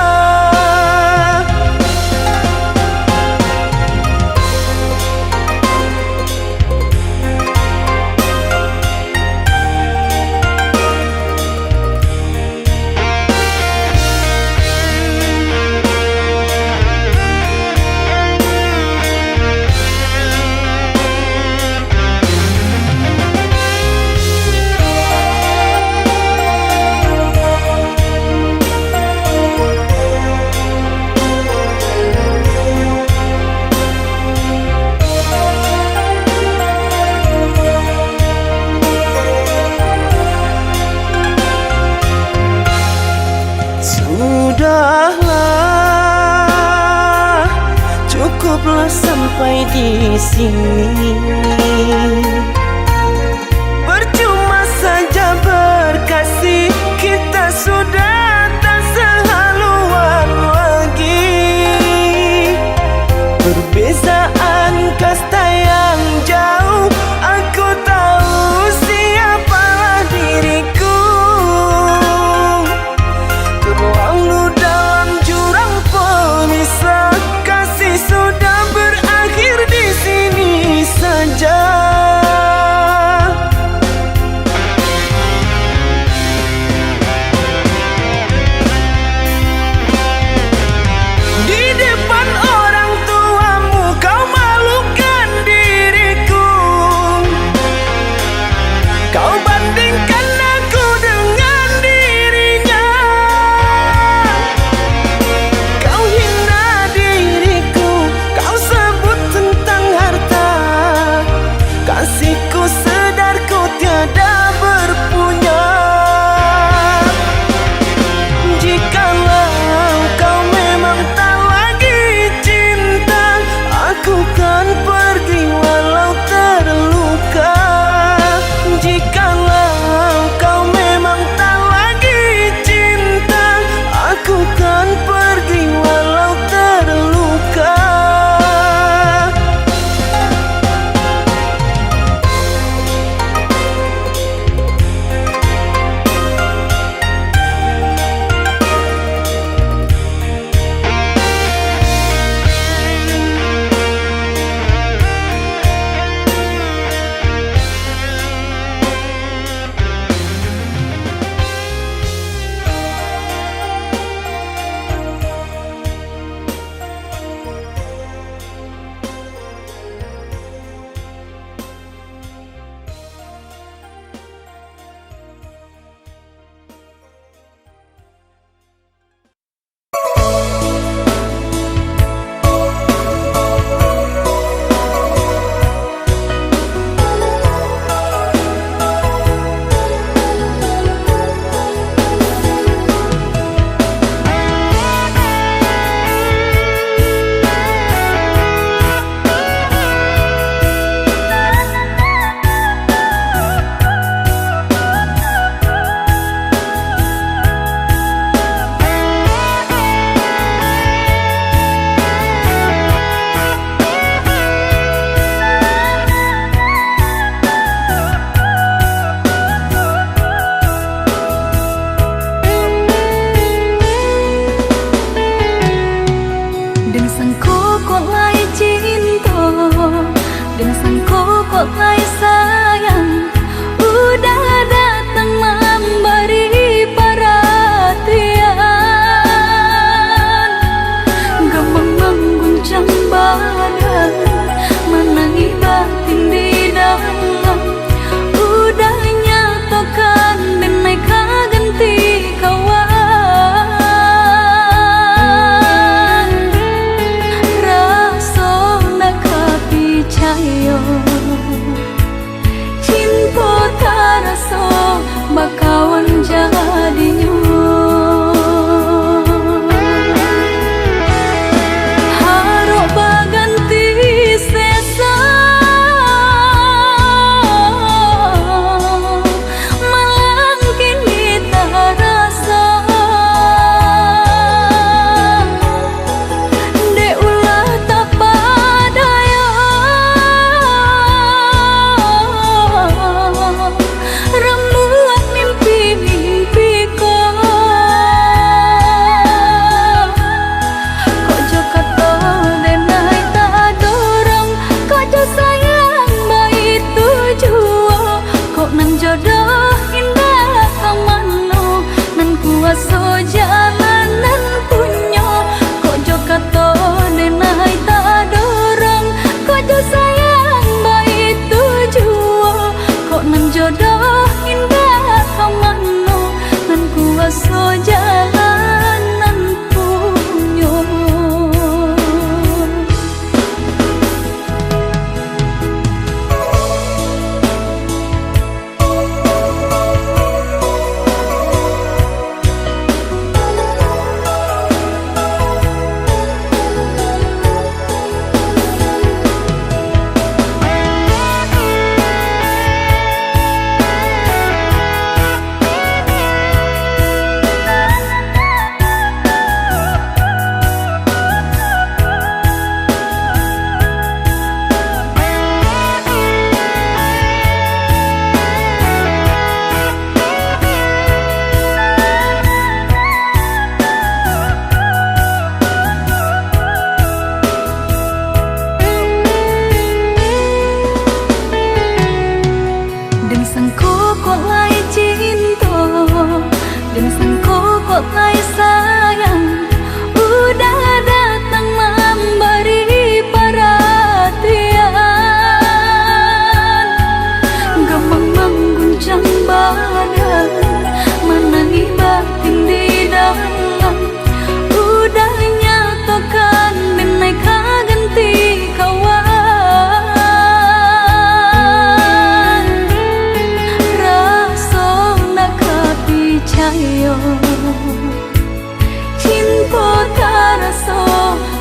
Speaker 3: Sudahlah, cukuplah sampai di sini. Percuma saja berkasih, kita sudah tak sehaluan lagi. Perbezaan kasta yang jauh, aku tahu siapalah diriku. Terlalu dalam jurang pemisah, kasih sudah berakhir di sini saja.
Speaker 2: kuaso jalanan punyo kok jo kato denai tak dorong kok jo sayang baik tujuo kok nan jodoh indah kamano nan kuaso jalanan punyo.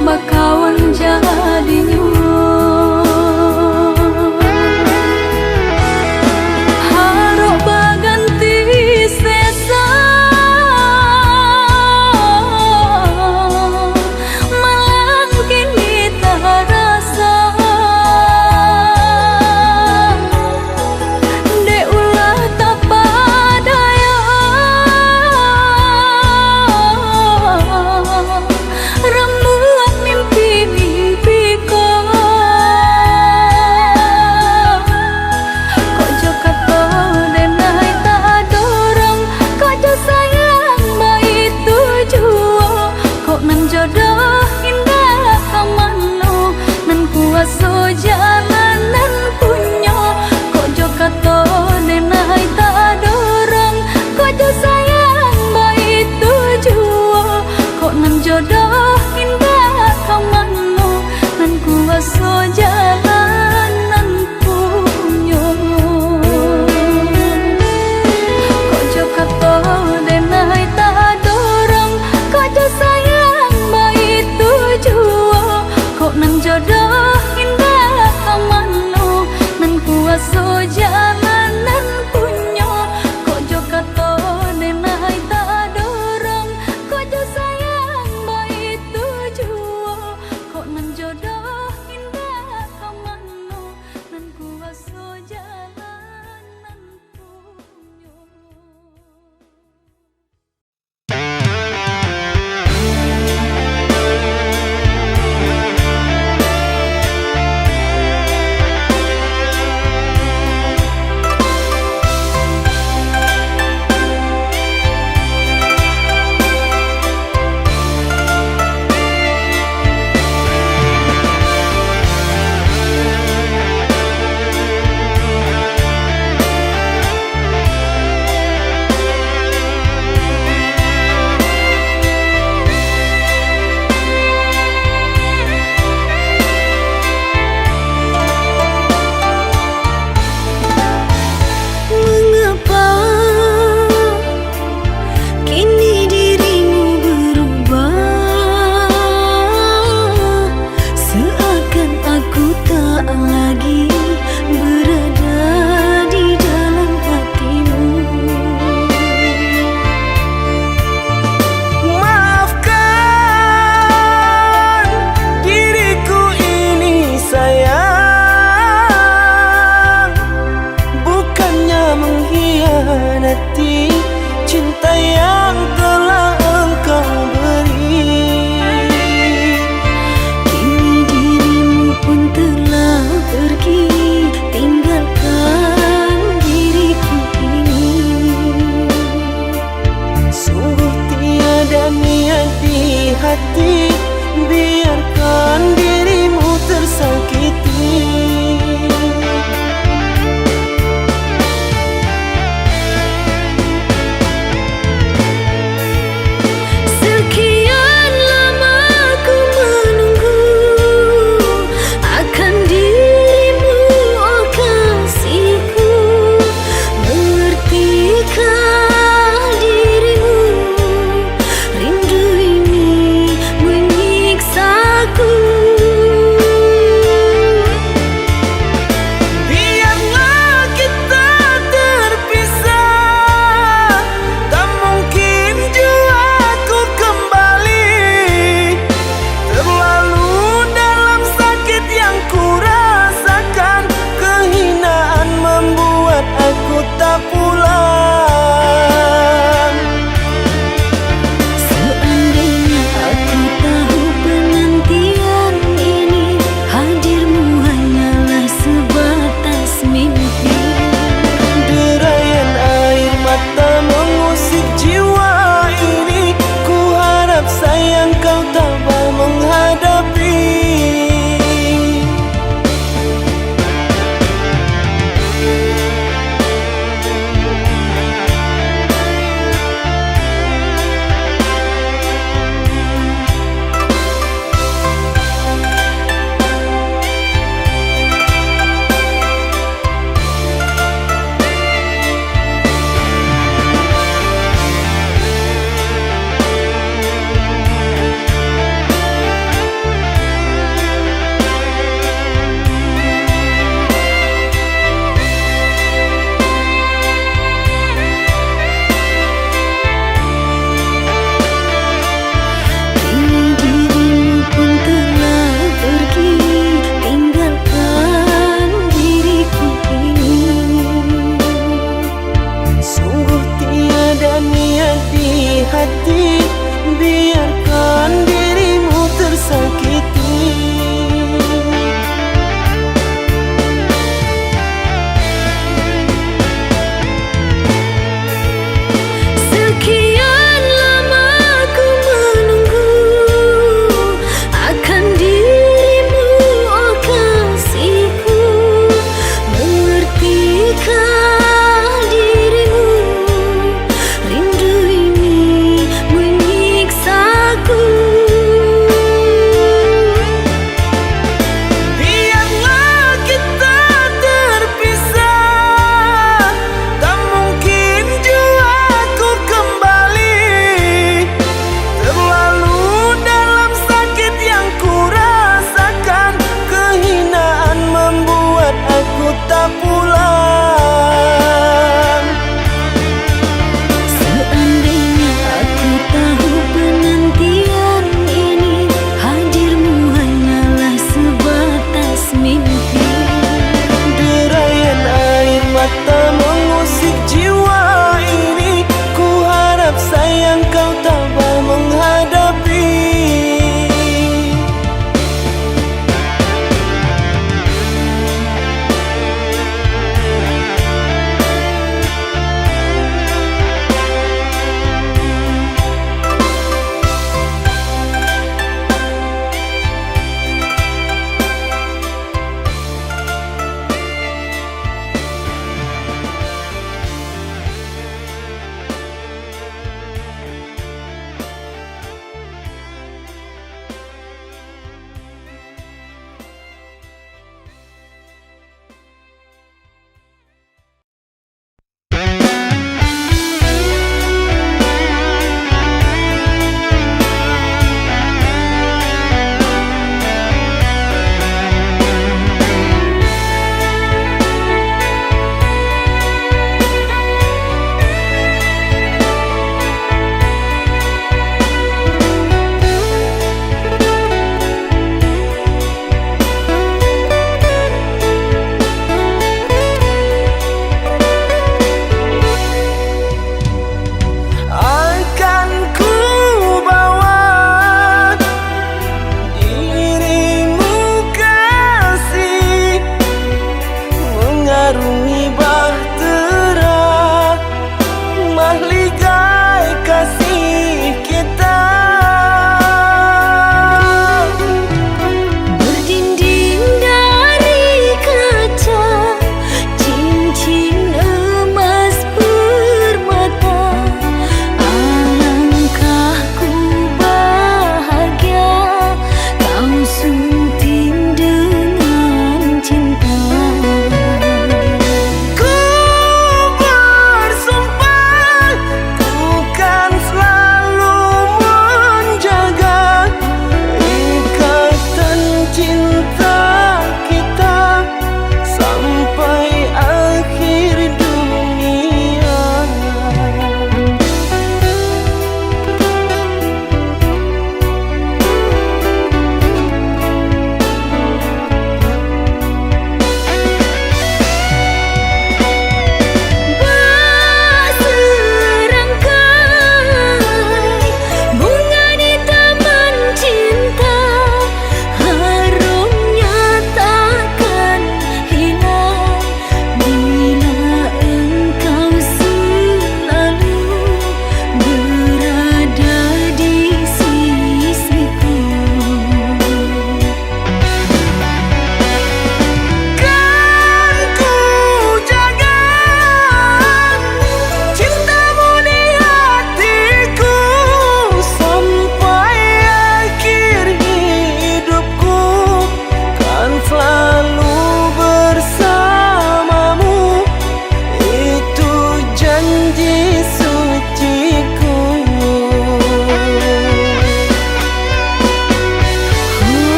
Speaker 2: Bakawan jadinya harap baganti sesa malang kini tak rasa dek ulah tak padaya kuaso jalanan punyo kok jo kato denai tak dorong kok jo sayang baik tujuo kok nan jodoh indah kamano nan kuaso jalanan punyo kok jo kato denai tak dorong kok jo sayang baik tujuo kok nan jodoh kuaso jalanan punyo kok jo kato denai tak dorong kok jo sayang baik tujuo kok nan jodoh indah kamano nan kuaso jalanan punyo. Sungguh
Speaker 3: tiada niat di hati, biarkan dirimu tersakiti.
Speaker 2: Sekian lama ku menunggu akan dirimu, oh kasihku. Mengertikah dirimu, rindu ini menyiksaku.
Speaker 3: Biarlah kita terpisah, tak mungkin jua ku kembali. Terlalu dalam sakit yang ku rasakan, kehinaan membuat aku tak pulang.
Speaker 2: Seandainya aku tahu penantian ini, hadirmu hanyalah sebatas mimpi.
Speaker 3: Derayan air mata mengusik jiwa ini, ku harap sayang kau tabah menghadapi.
Speaker 2: Kini dirimu pun telah pergi, tinggalkan diriku ini.
Speaker 3: Sungguh tiada niat di hati, biarkan dirimu tersakiti.
Speaker 2: Sekian lama ku menunggu akan dirimu, oh kasihku. Mengertikah dirimu, rindu ini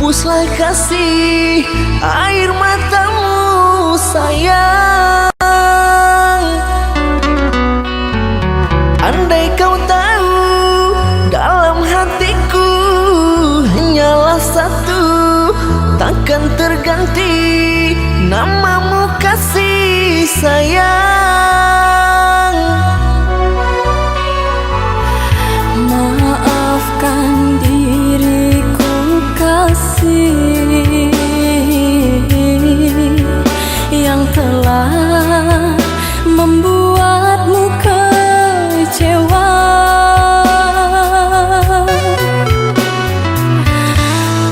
Speaker 1: hapuslah kasih air matamu sayang. Andai kau tahu dalam hatiku hanyalah satu, takkan terganti namamu kasih sayang.
Speaker 2: Maafkan diriku kasih yang telah membuatmu kecewa.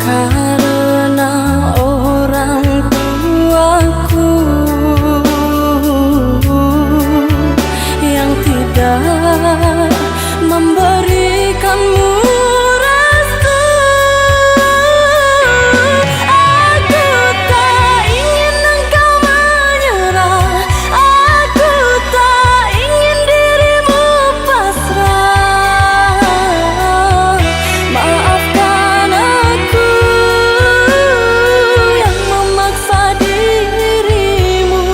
Speaker 2: Karena orang tuaku yang tidak memberikanmu restu. Aku tak ingin engkau menyerah, aku tak ingin dirimu pasrah. Maafkan aku yang memaksa dirimu.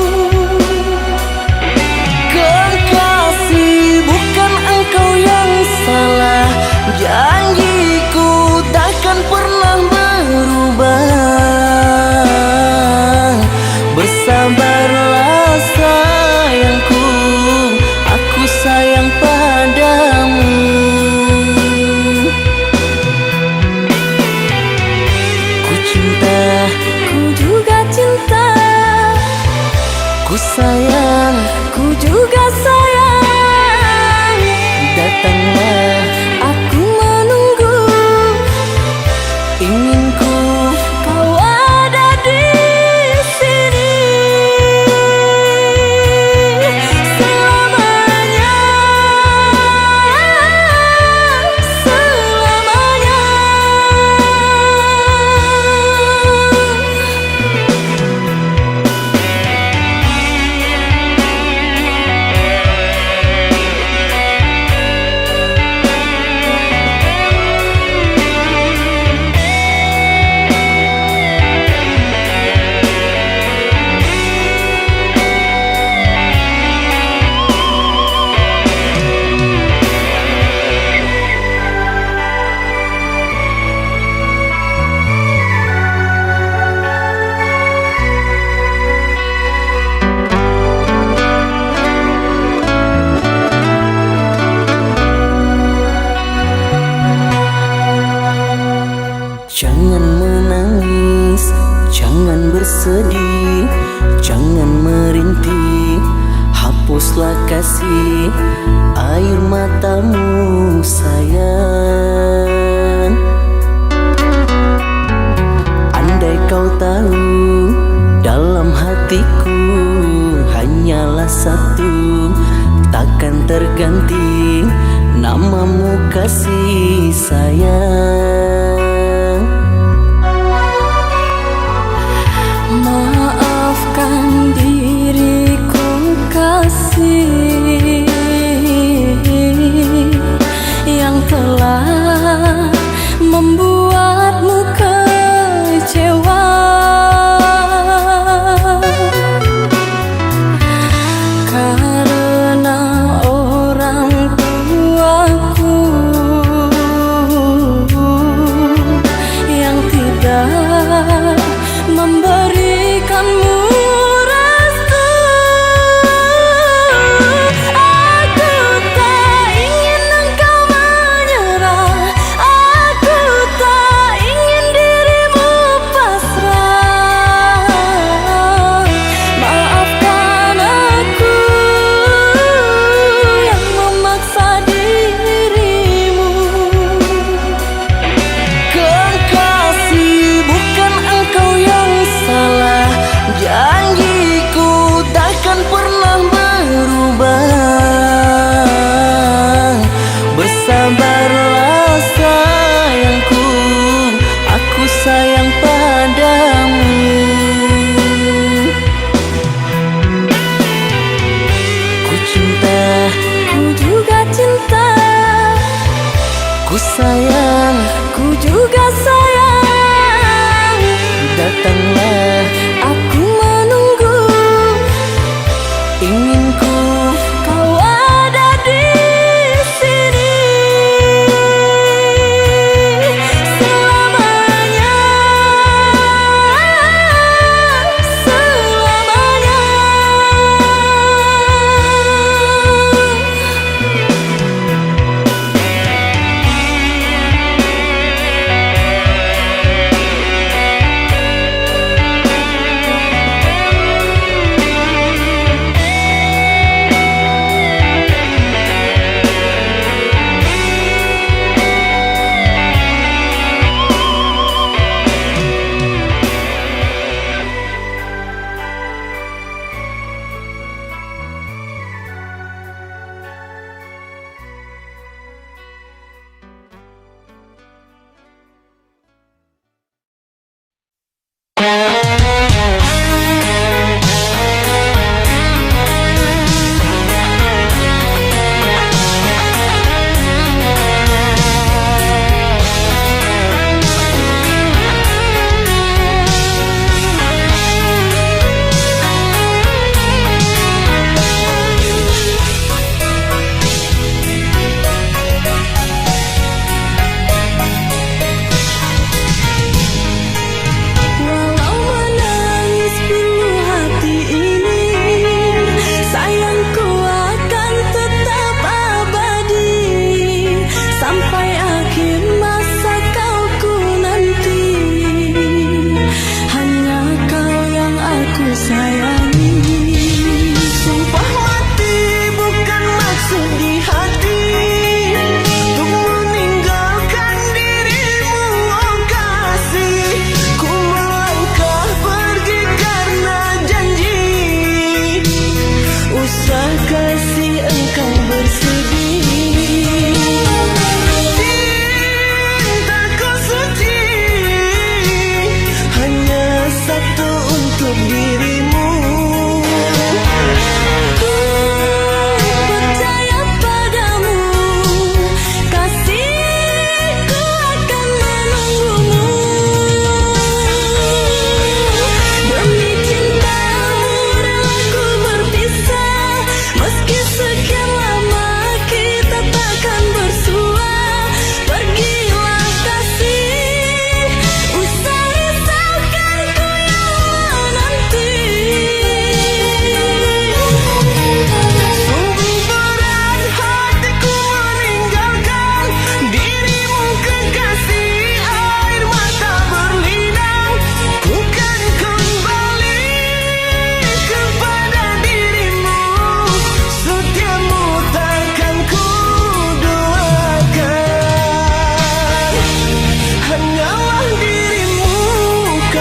Speaker 1: Kekasih, bukan engkau yang salah, janjiku takkan pernah berubah. Bersabarlah sayangku, aku sayang padamu. Ku cinta,
Speaker 2: Ku juga cinta,
Speaker 1: ku sayang,
Speaker 2: ku juga sayang.
Speaker 1: datanglah
Speaker 2: Aku menunggu,
Speaker 1: inginku.
Speaker 2: kau ada di sini selamanya, selamanya.
Speaker 1: Jangan menangis, jangan bersedih, jangan merintih, hapuslah kasih air matamu sayang. Andai kau tahu dalam hatiku hanyalah satu, takkan terganti namamu kasih sayang.
Speaker 2: Maafkan diriku kasih yang telah membuatmu kecewa. Karena orang tuaku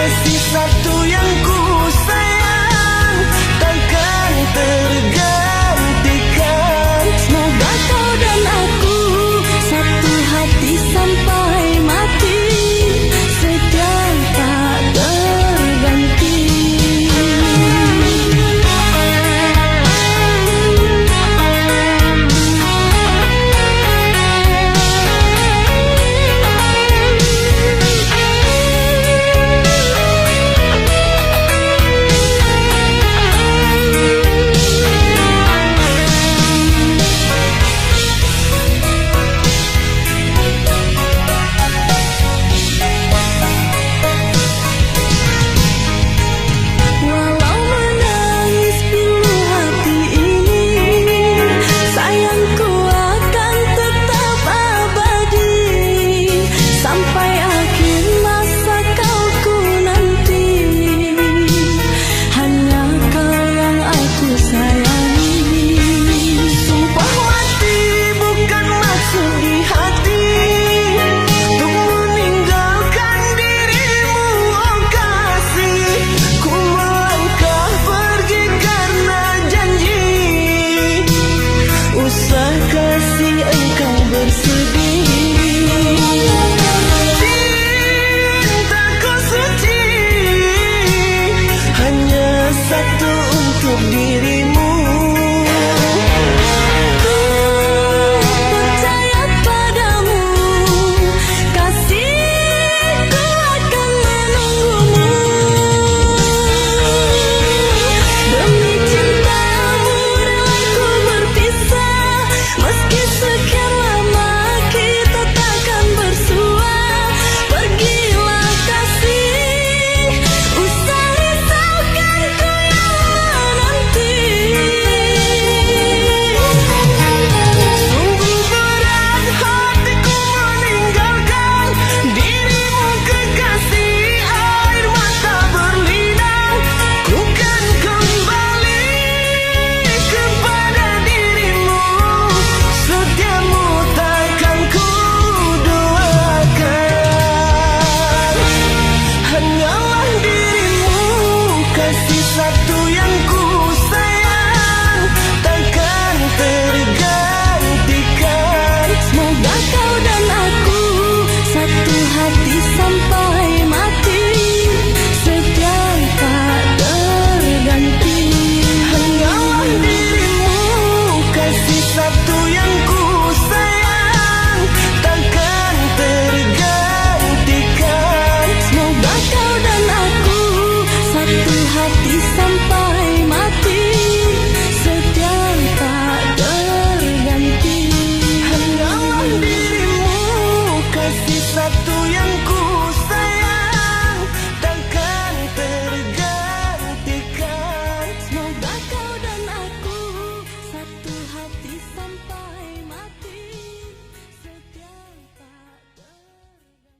Speaker 3: kasih satu yang ku sayang takkan tergantikan.
Speaker 2: Semoga kau dan aku satu hati sampai mati, setia tak terganti. Walau menangis pilu hati ini, sayangku akan tetap abadi sampai akhir masa kau ku nanti. Hanya kau yang aku sayangi.
Speaker 3: Sumpah mati bukan maksud di hati untuk meninggalkan dirimu, oh kasih. Ku melangkah pergi karena janji, usah kasih engkau bersedih. Cintaku suci hanya satu untuk dirimu.
Speaker 2: Percaya padamu, kasihku akan menunggumu. Demi cintamu rela ku berpisah, meski sekian lama kita takkan bersua. Pergilah kasih, usah risaukan ku yang menanti.
Speaker 3: Sungguh berat hatiku meninggalkan dirimu kekasih, air mata berlinang. Ku kan kembali kepada dirimu, setiamu takkan ku duakan. Hanyalah dirimu, kasih satu yang ku sayang takkan tergantikan.
Speaker 2: Semoga kau dan aku satu hati sampai mati, setia tak terganti.
Speaker 3: Hanyalah dirimu, kasih satu yang ku sayang takkan tergantikan.
Speaker 2: Semoga kau dan aku satu hati sampai mati, setia tak terganti.
Speaker 3: Hanyalah dirimu, kasih satu yang ku sayang takkan tergantikan.
Speaker 2: Semoga kau dan aku satu hati sampai mati, setia tak terganti.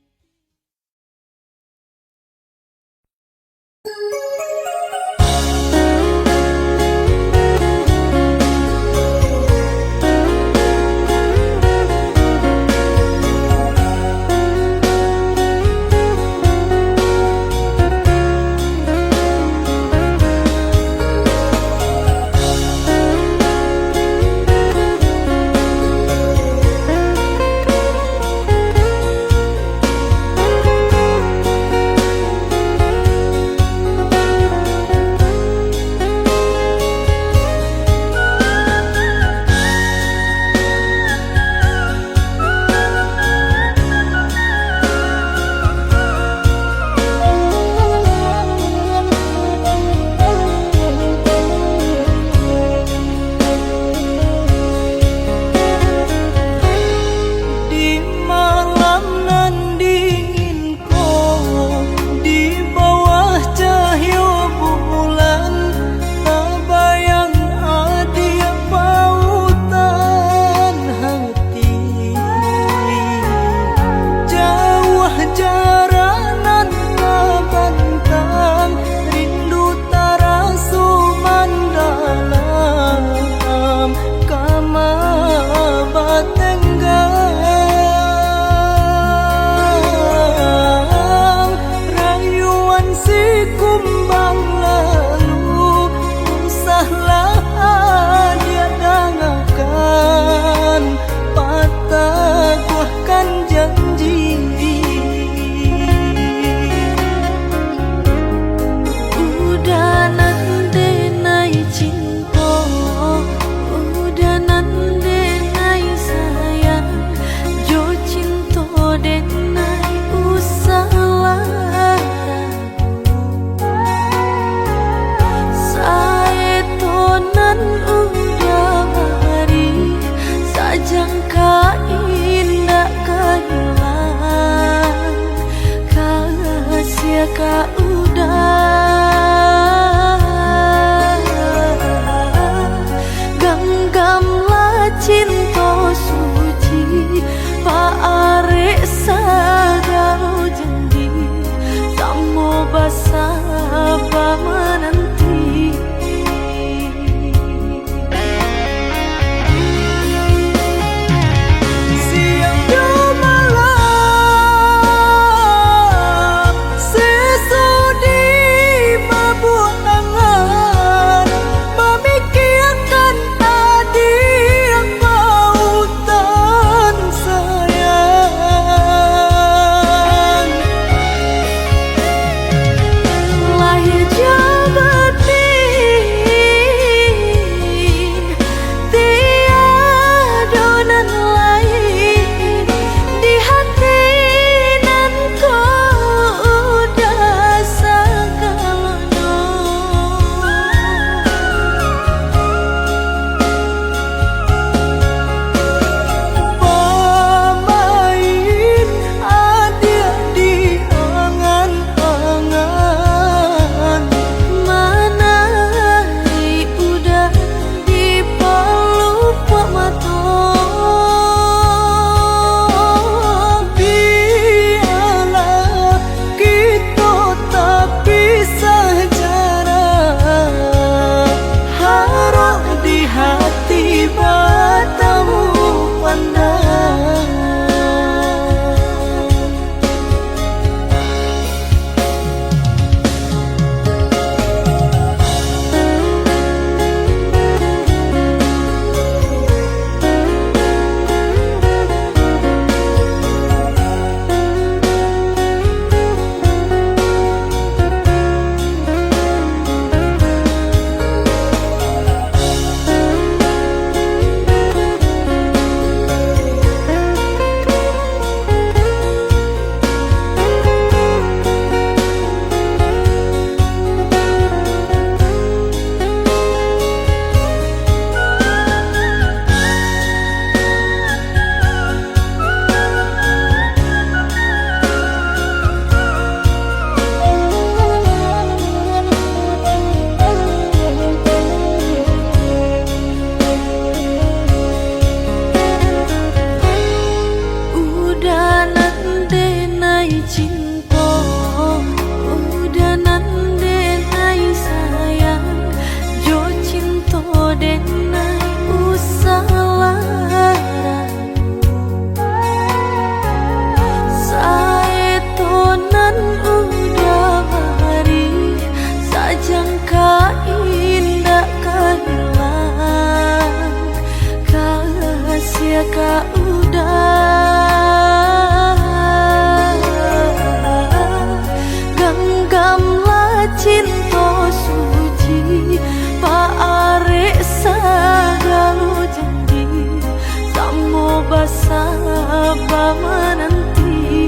Speaker 2: apa menanti.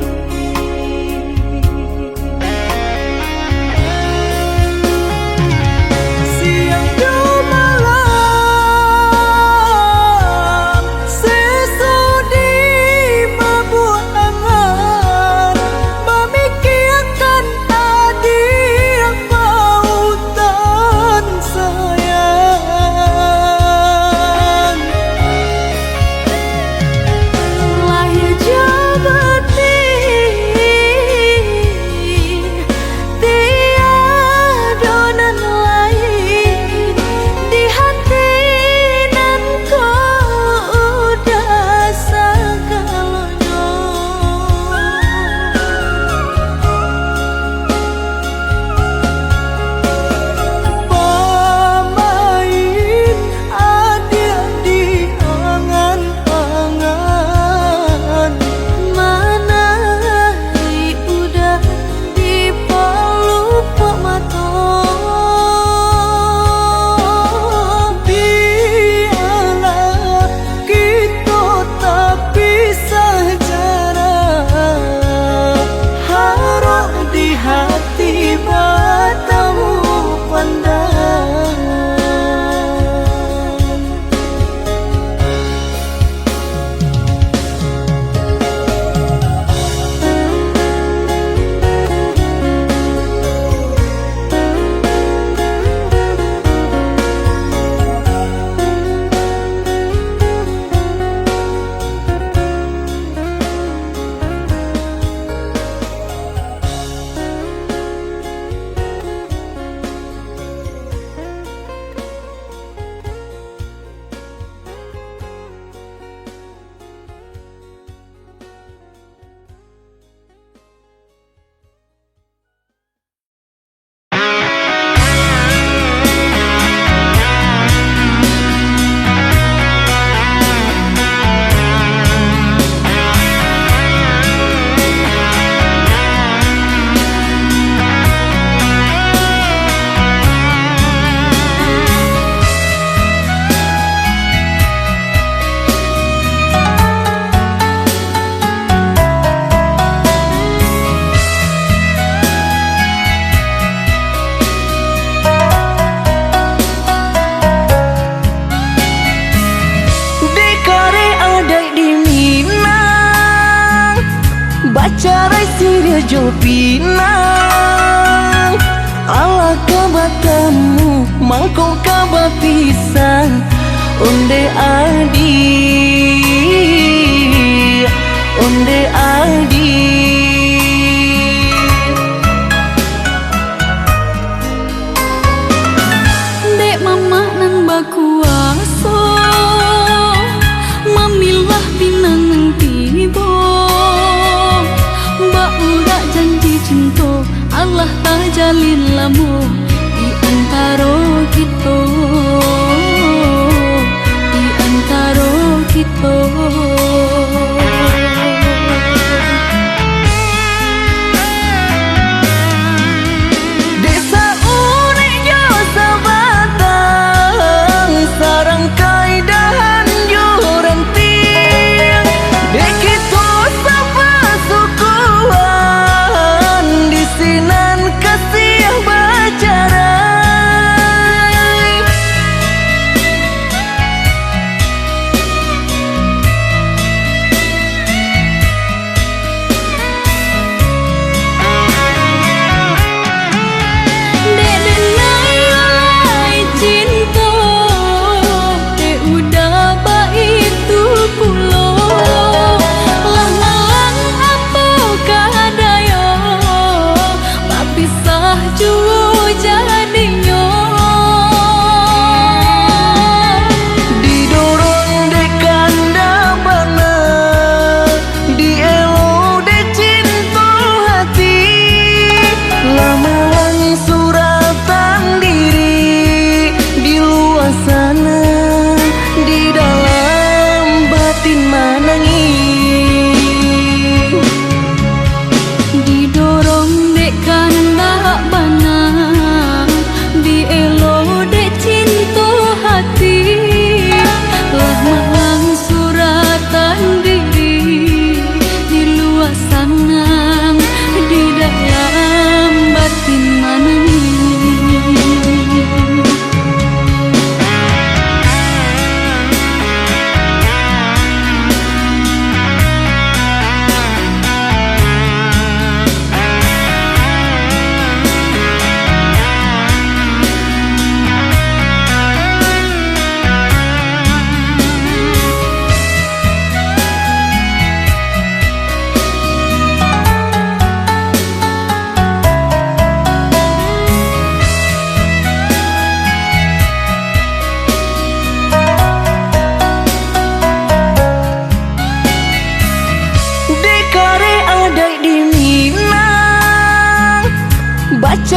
Speaker 3: Siang dan malam sesudi membuat angan, memikirkan adik pautan sayang.
Speaker 2: Lahir jabatin tiada nan lain di hati nan kau udah segalanya.
Speaker 3: Pamain adik di angan-angan,
Speaker 2: Mana hari udah di pelupuk mata.
Speaker 3: biarlah kita tak pisah jarak, harap di hati bertemu pandang. Dikare adai di Minang, bacarai siria jo pinang. Ala kabatamu mangkau kaba pisang, onde adi.
Speaker 2: Dek mama nan bakuaso memilah pinang nang tibo. Mbak udah janji cinta Allah tak jalin lamu di antara kita, di antara kita.
Speaker 3: Desa unik jo sabatang, sarang kaidahan jo renting. Dekito sapa sukuan, di sinan kasih baca.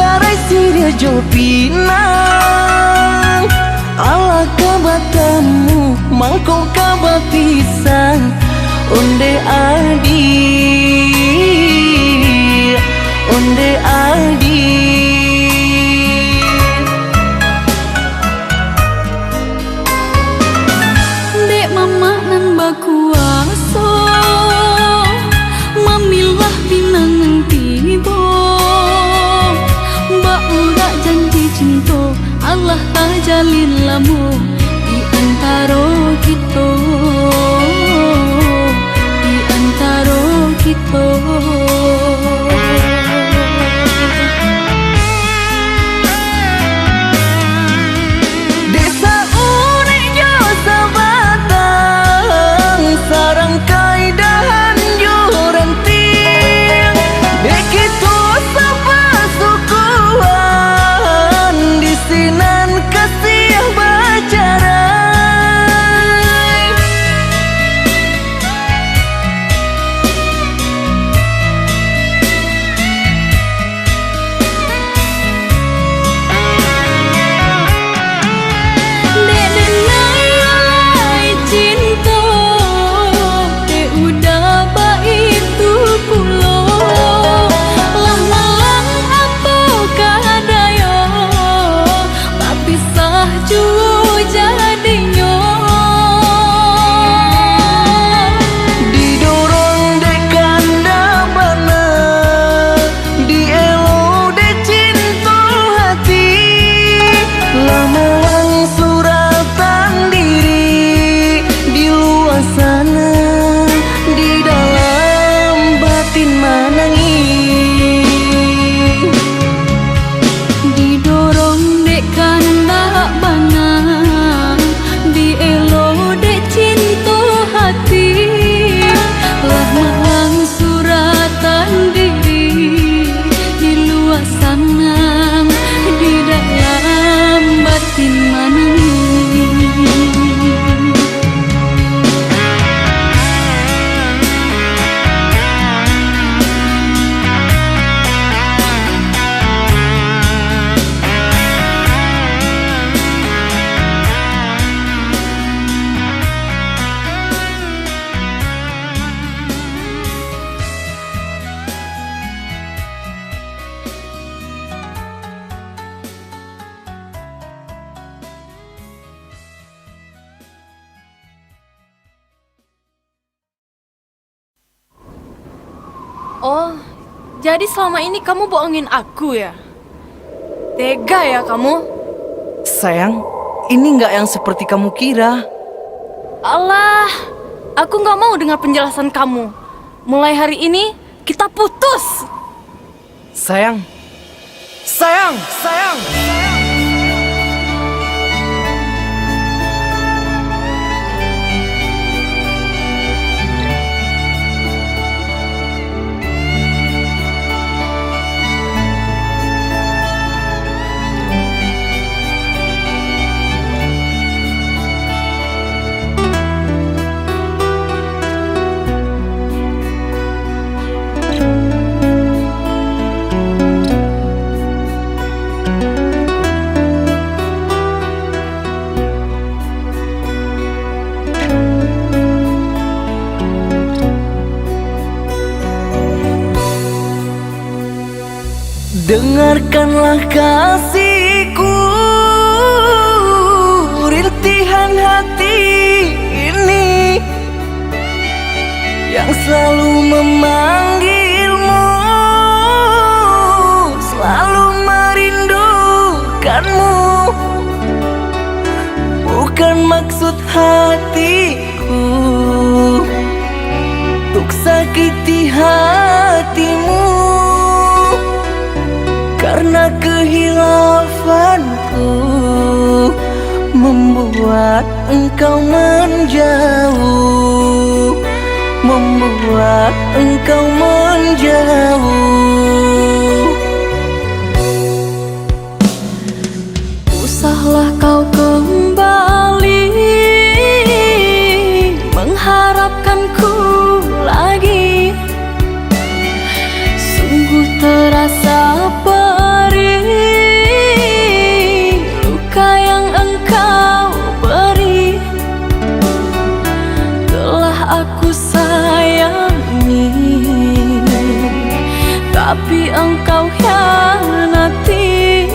Speaker 3: garai siria jo pinang. Ala kabatamu mangkong kabatisa onde adi, onde adi.
Speaker 2: Dek mama nan bakuaso mamilah pinangan tibo. Mbak udah janji cinta Allah tak jalin lamu di antara kita, di antara kita.
Speaker 3: Desa unik jo sabatang sarang kaidahan jo renting. Dek itu sapa sukuan di sinan kasih bacarai.
Speaker 2: Dek denai cinta, dek udah baik tu pulo. Lah malang apa kadaya, tapi sah jua jadinya.
Speaker 3: Didorong dek kanda bana, dielo dek cinta hati. Lamalang suratan diri di luar sana, di dalam batin manangi.
Speaker 2: Didorong dek kanda bana, dielo dek cinta hati. Lah malang suratan diri di luar sana, di dalam batin manangi.
Speaker 4: Oh, jadi selama ini kamu bohongin aku ya? Tega ya kamu?
Speaker 1: Sayang, ini nggak yang seperti kamu kira.
Speaker 4: Allah, aku nggak mau dengar penjelasan kamu. Mulai hari ini, kita putus.
Speaker 1: Sayang, sayang, sayang.
Speaker 3: Dengarkanlah kasihku, rintihan hati ini yang selalu memanggilmu, selalu merindukanmu. Bukan maksud hatiku untuk sakiti hatimu, karena kehilafanku membuat engkau menjauh, membuat engkau menjauh.
Speaker 2: Usahlah kau kembali mengharapkanku lagi. Sungguh terasa perih engkau hianati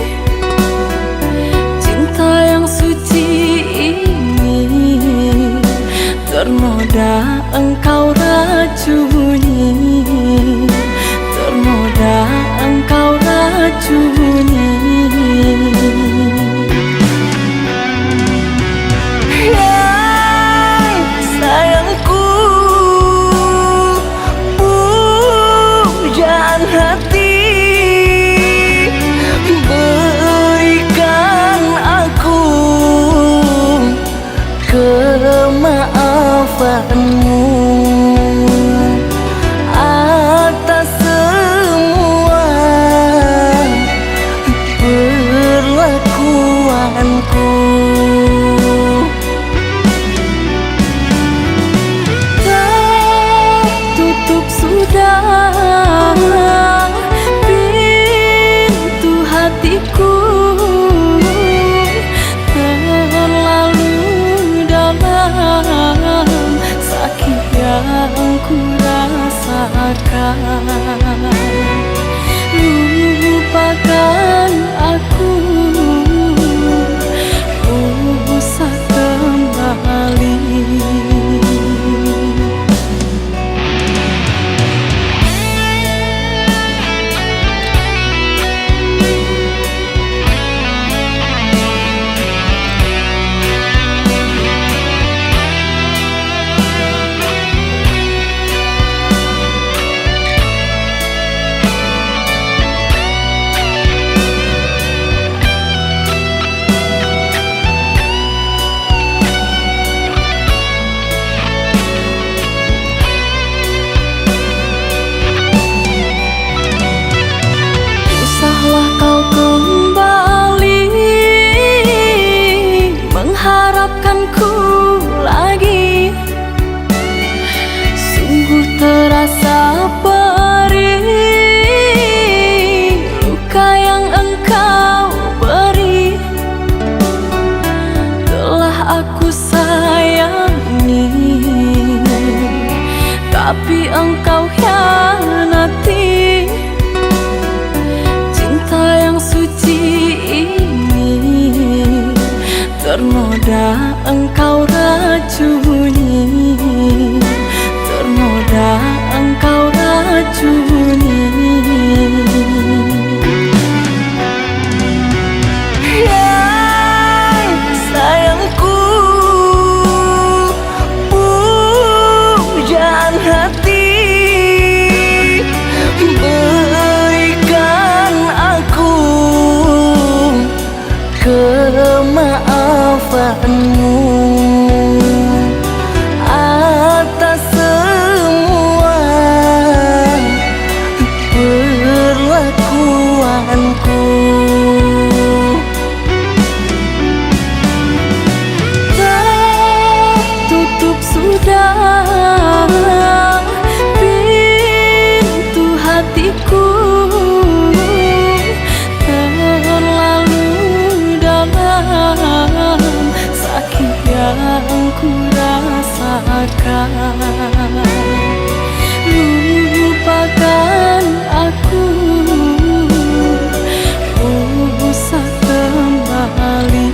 Speaker 2: cinta yang suci ini. Ternoda engkau racuni, ternoda engkau racuni.
Speaker 3: Sayangku, pujaan hati, berikan aku kemaafanmu atas semua perlakuanku.
Speaker 2: Tutup sudah pintu hatiku, terlalu dalam sakit yang ku rasakan. Lupakan aku, usah kembali. Usahlah kau kembali mengharapkanku lagi. Sungguh terasa perih luka yang engkau beri. Telah aku sayangi, tapi engkau hianati cinta yang suci ini. Ternoda engkau racuni, ternoda engkau racuni.
Speaker 3: Sayangku, pujaan hati, berikan aku kemaafanmu atas semua perlakuanku.
Speaker 2: Tutup sudah pintu hatiku, terlalu dalam sakit yang ku rasakan. Lupakan aku, usah kembali.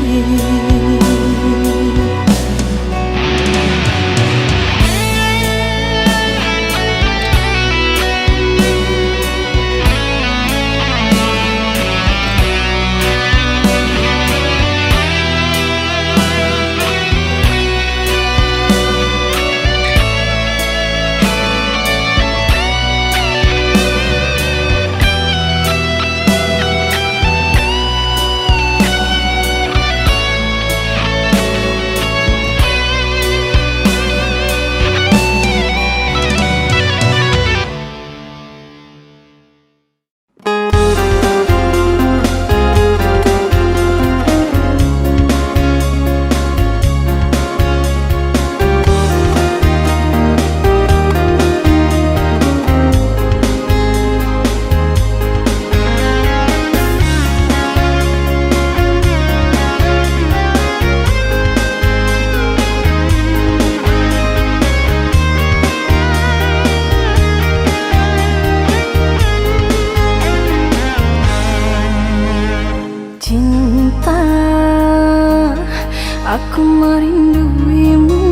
Speaker 2: Aku merinduimu,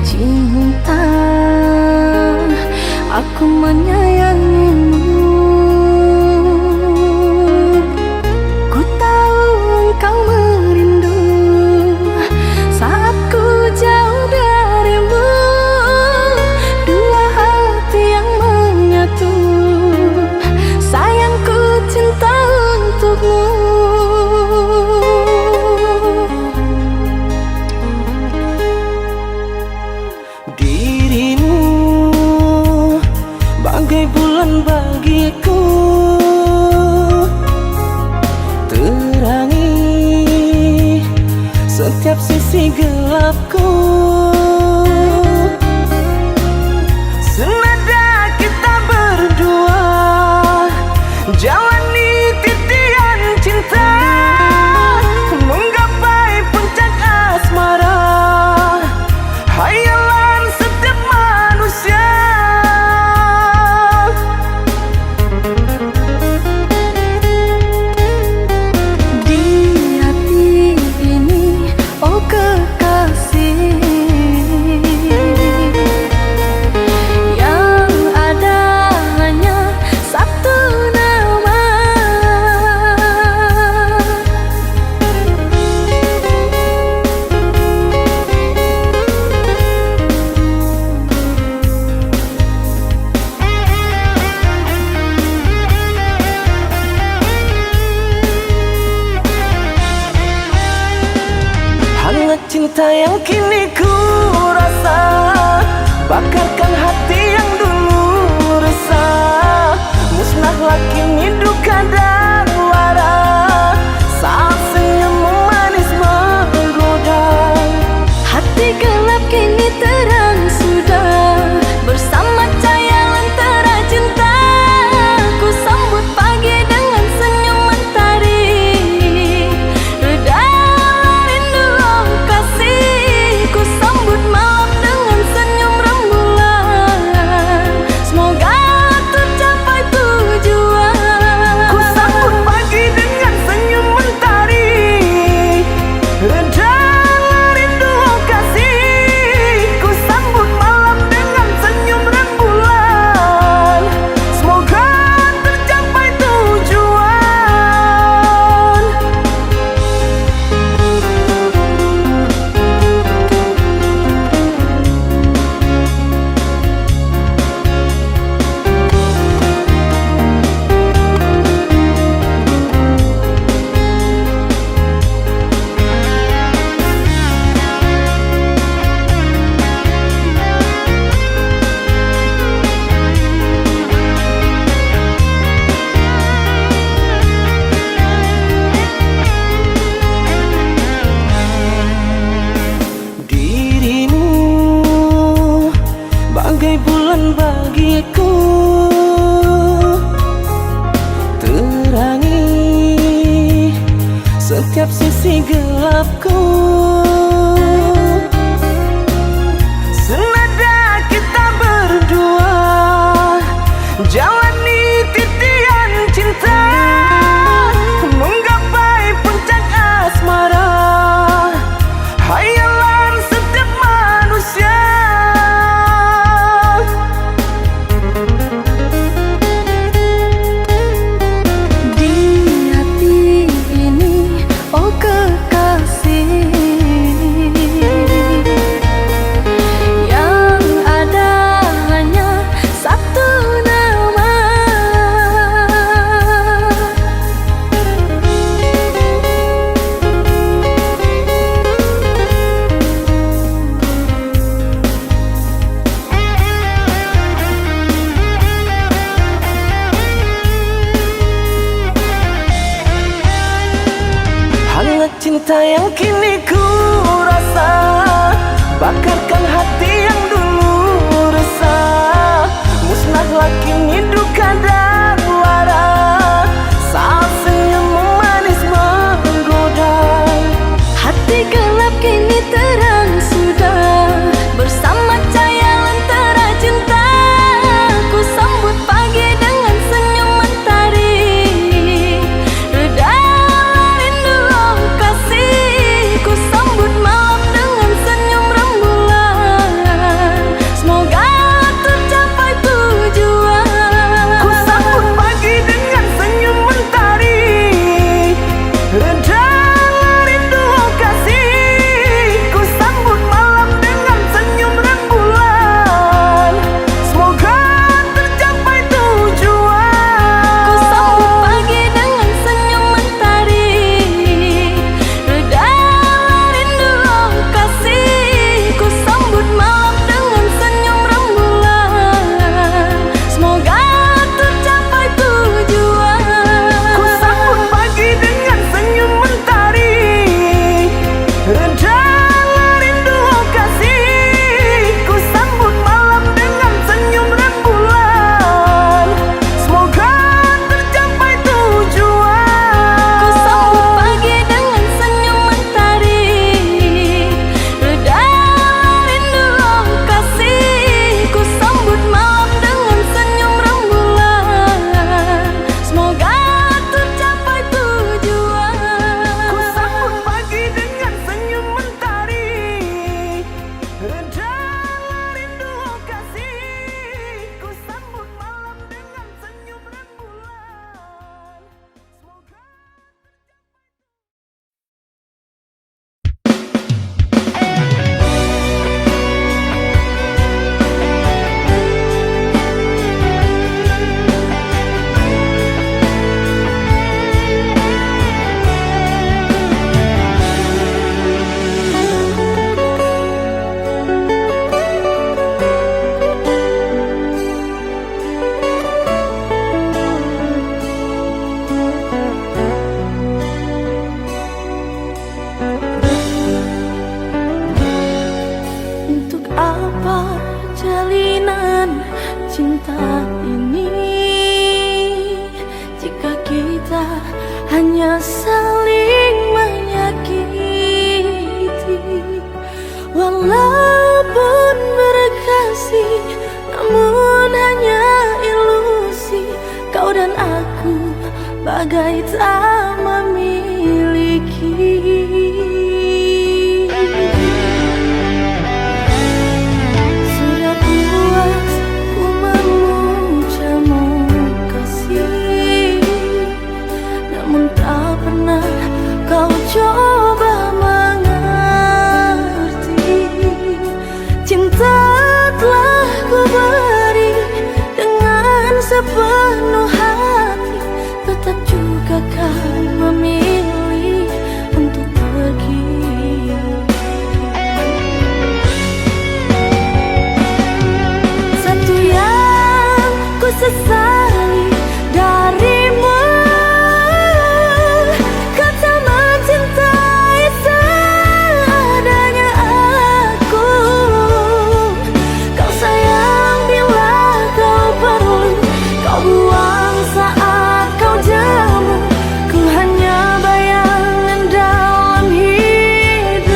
Speaker 2: cinta. Aku menyayangimu. Ku tahu engkau merindu saat ku jauh darimu. Dua hati yang menyatu, sayangku cinta untukmu.
Speaker 3: Dirimu bagai bulan bagiku, terangi setiap sisi gelapku. Senada kita berdua jalani titian cinta, menggapai puncak asmara, hayalan setiap manusia.
Speaker 2: Di hati ini, oh kekasih, yang ada hanya satu nama.
Speaker 3: Hangat cinta yang kini ku rasa, bakarkan hati yang dulu resah. Musnahlah kini duka dan lara, saat senyummu manis menggoda.
Speaker 2: Hati gelap kini terang sudah, bersama cahaya lentera cinta. Ku sambut pagi dengan senyum mentari, reda rindu oh kasih. Ku sambut malam dengan senyum rembulan, semoga tercapai tujuan.
Speaker 3: Ku sambut pagi dengan senyum mentari, reda rindu oh kasih. Ku sambut malam dengan senyum rembulan, semoga tercapai tujuan. Dirimu bagai bulan bagiku, terangi setiap sisi gelapku. Senada kita berdua jalani titian cinta, menggapai puncak asmara, hayalan setiap manusia.
Speaker 2: Di hati ini, oh kekasih, yang ada hanya satu nama.
Speaker 3: Hangat cinta yang kini ku rasa, bakarkan hati yang dulu resah. Musnahlah kini duka dan lara, saat senyummu manis menggoda.
Speaker 2: Hati gelap kini terang sudah, bersama cahaya lentera cinta. Ku sambut pagi dengan senyum mentari, reda rindu oh kita hanya saling menyakiti. Walaupun berkasih, namun hanya ilusi. Kau dan aku bagai tak memiliki. Sudah puas ku memujamu kasih, namun tak pernah kau coba mengerti. Cinta telah ku beri dengan sepenuh hati, tetap juga kan memilih untuk pergi. Satu yang ku sesali darimu, kau tak mencintai seadanya aku. Kau sayang bila kau perlu, kau buang saat kau jemu. Ku hanya bayangan dalam hidupmu.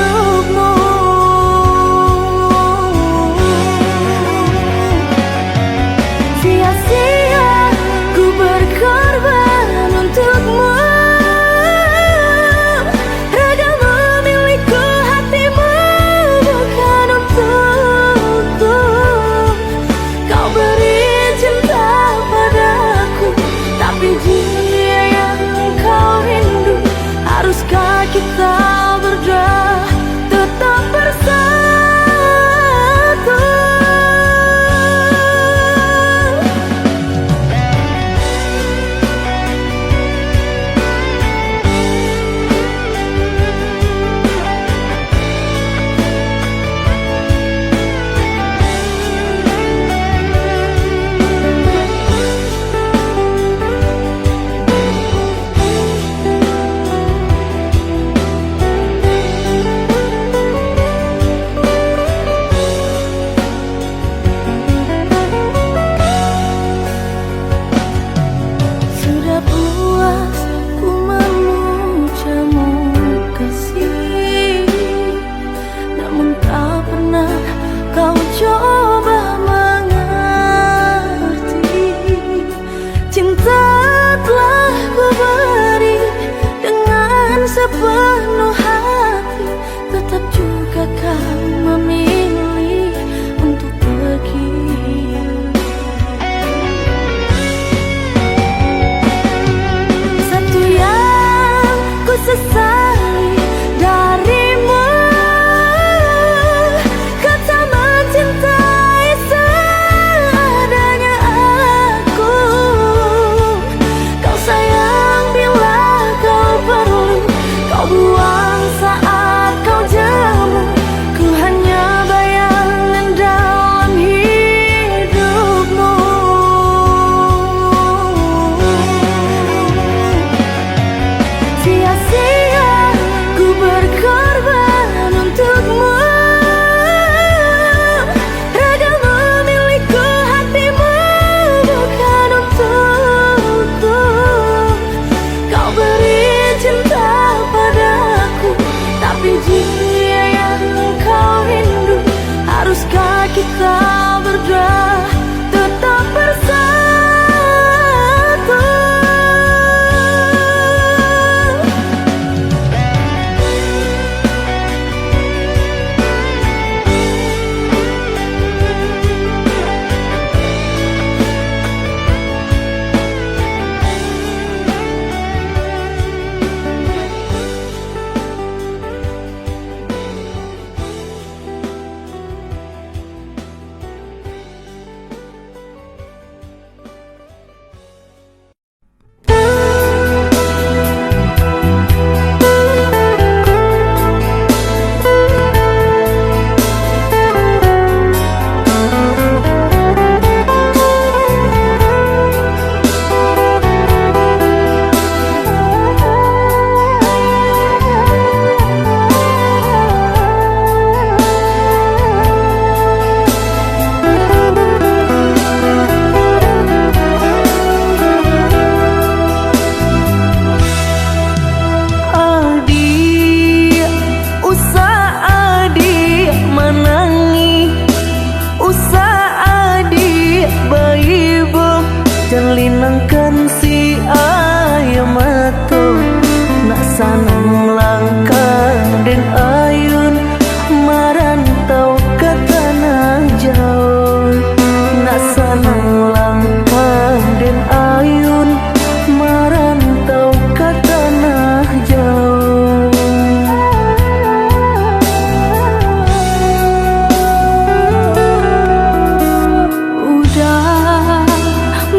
Speaker 2: Sia-sia
Speaker 3: sanang langkah den ayun marantau ke tanah jauh. Nak sanang langkah den ayun marantau ke tanah jauh.
Speaker 2: Udah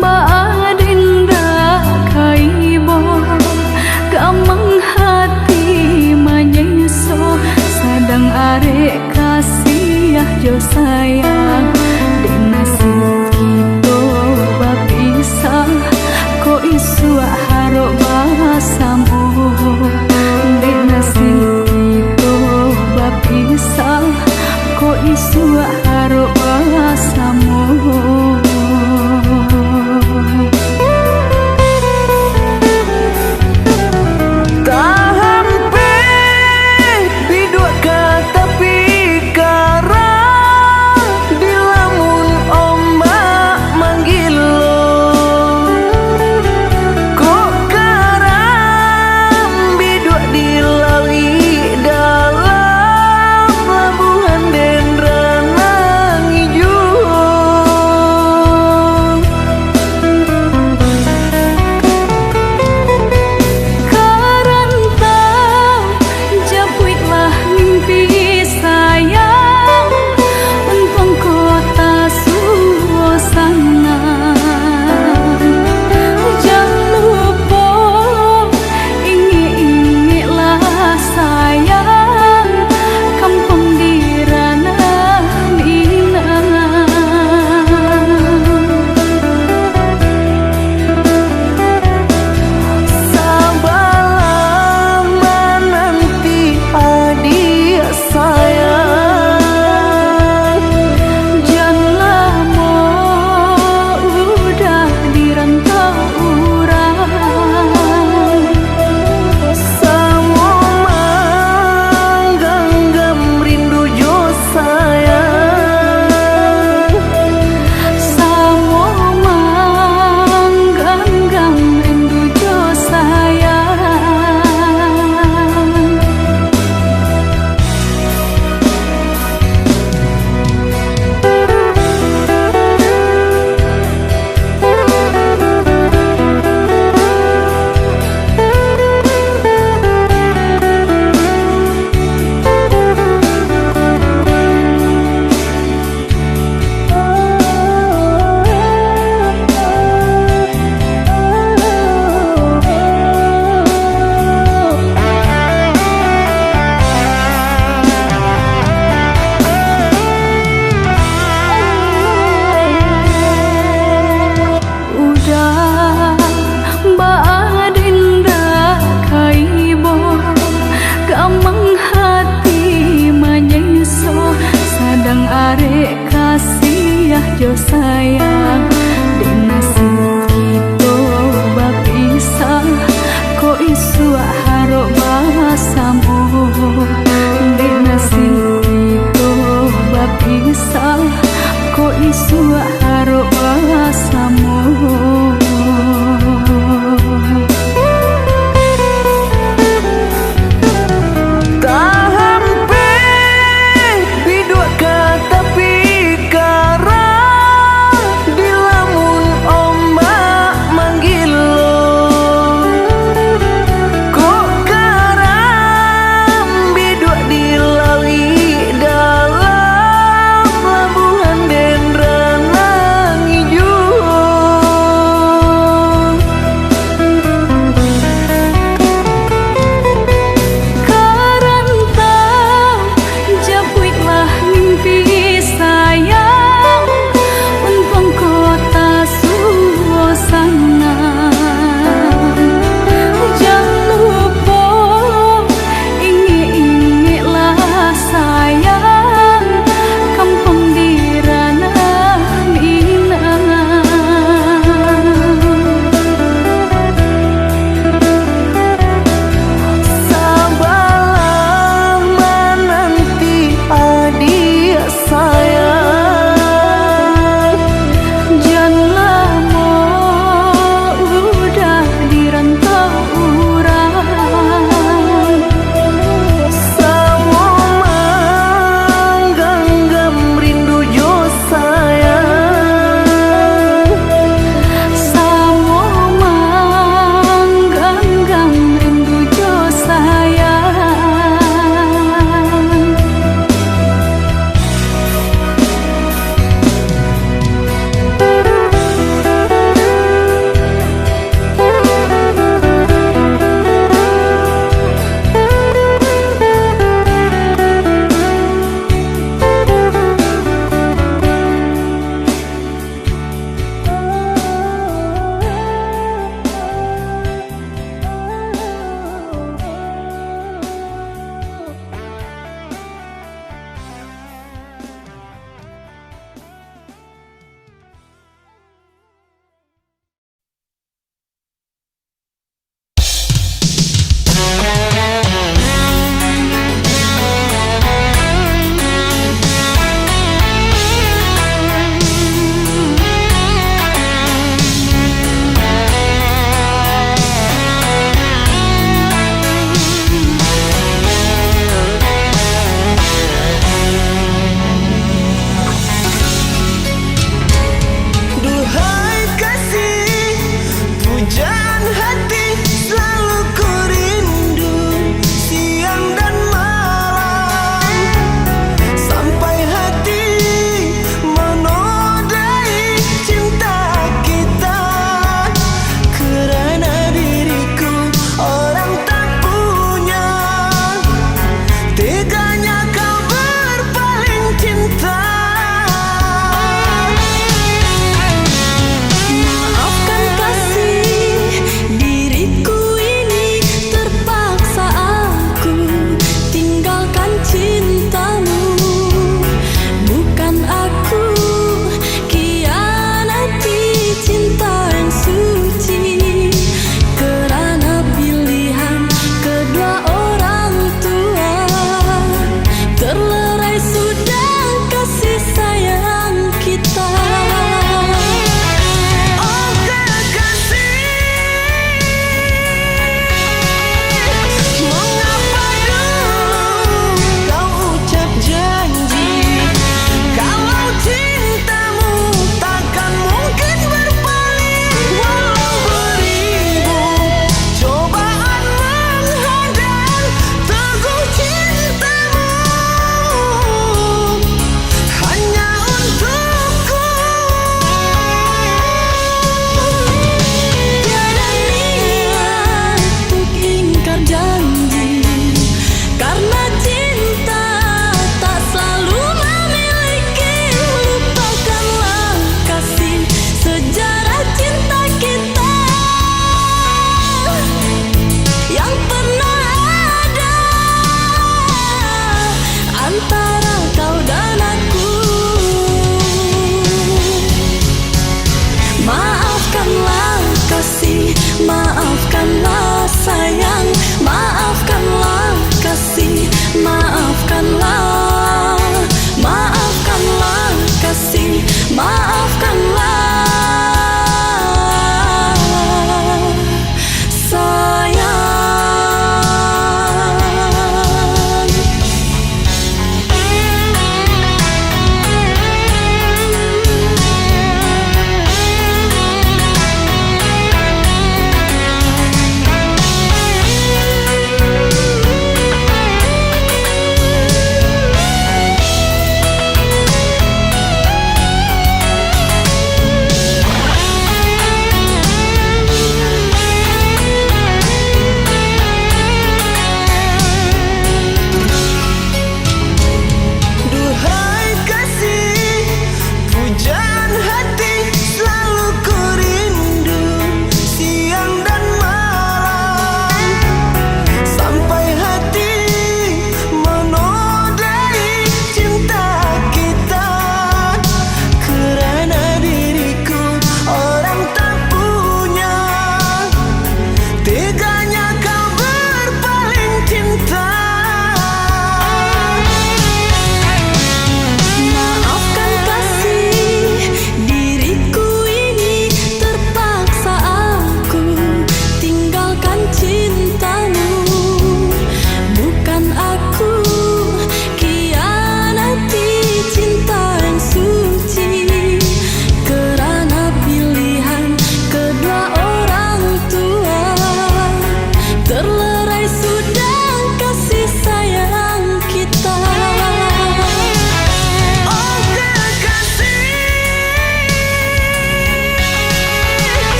Speaker 2: baadinda kaibo gamang hati manyeso sadang arek kasih jo sayang dek nasib kita bapisah ko isu haro basamu dek nasib kita bapisah ko isu haro basamu.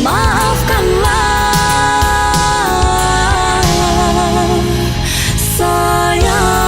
Speaker 2: maafkanlah sayang.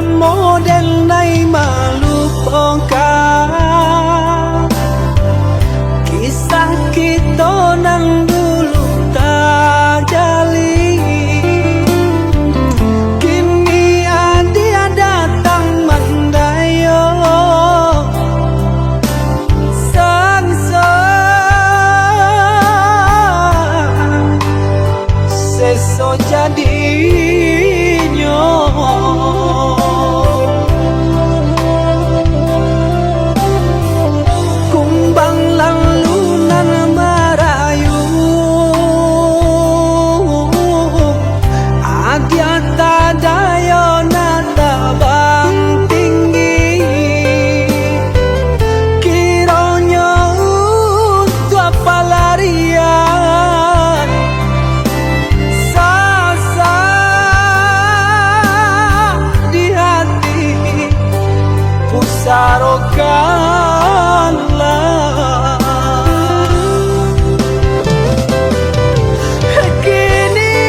Speaker 3: model nai melupakan kisah kita nang dulu tak jali. Kini dia datang mendayo sangsa seso jadinya. Kumbang lalu nan merayu adia tadayo nata bang tinggi kiranya untuk pelarian sasa di hati pusarokanlah. Kini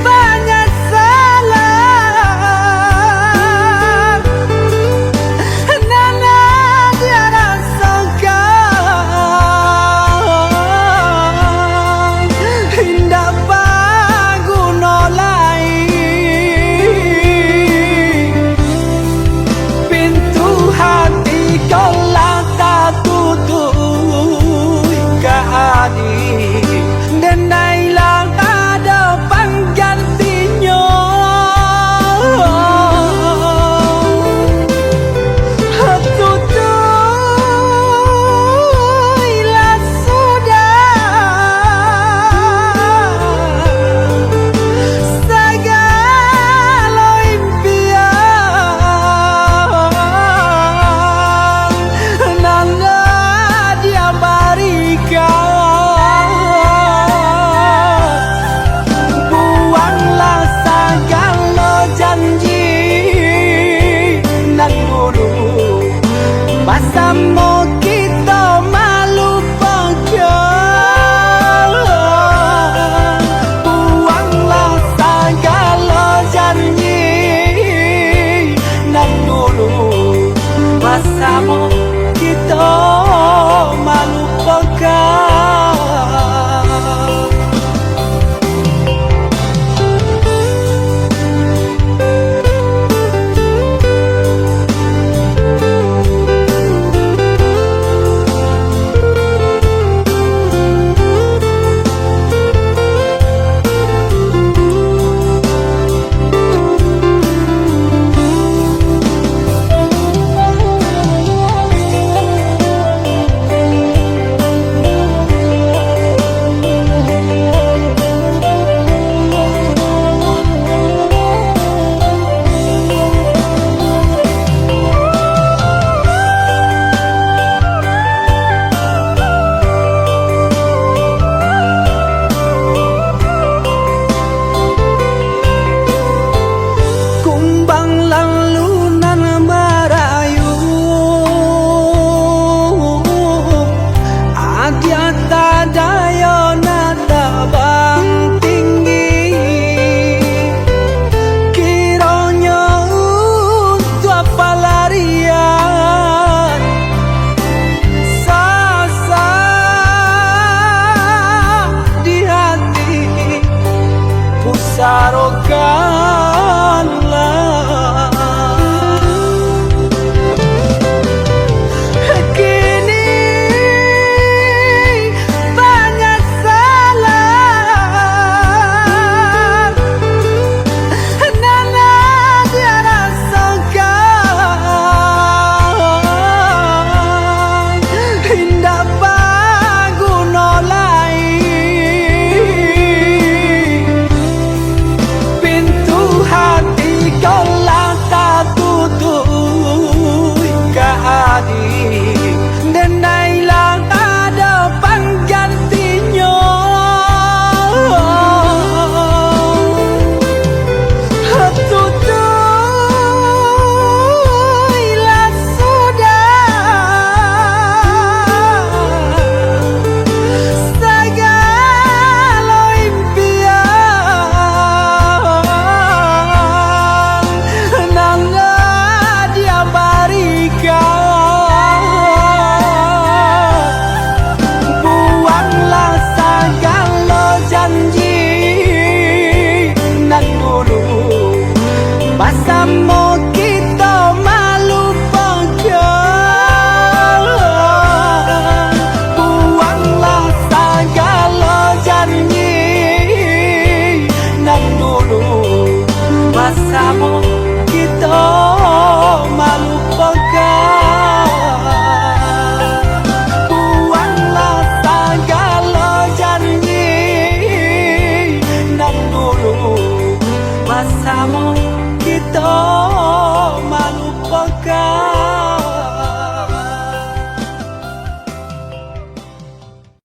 Speaker 3: banyak salah nana dia rasakan indah paguna lain. Pintu hati kau lah tak tutup ke adik dan nailah ada penggantinya. Tutuplah sudah segala impian nanda dia berikan. Buanglah segala janji nan dulu masa mau kita melupakan. Buanglah segala janji nan dulu masa mau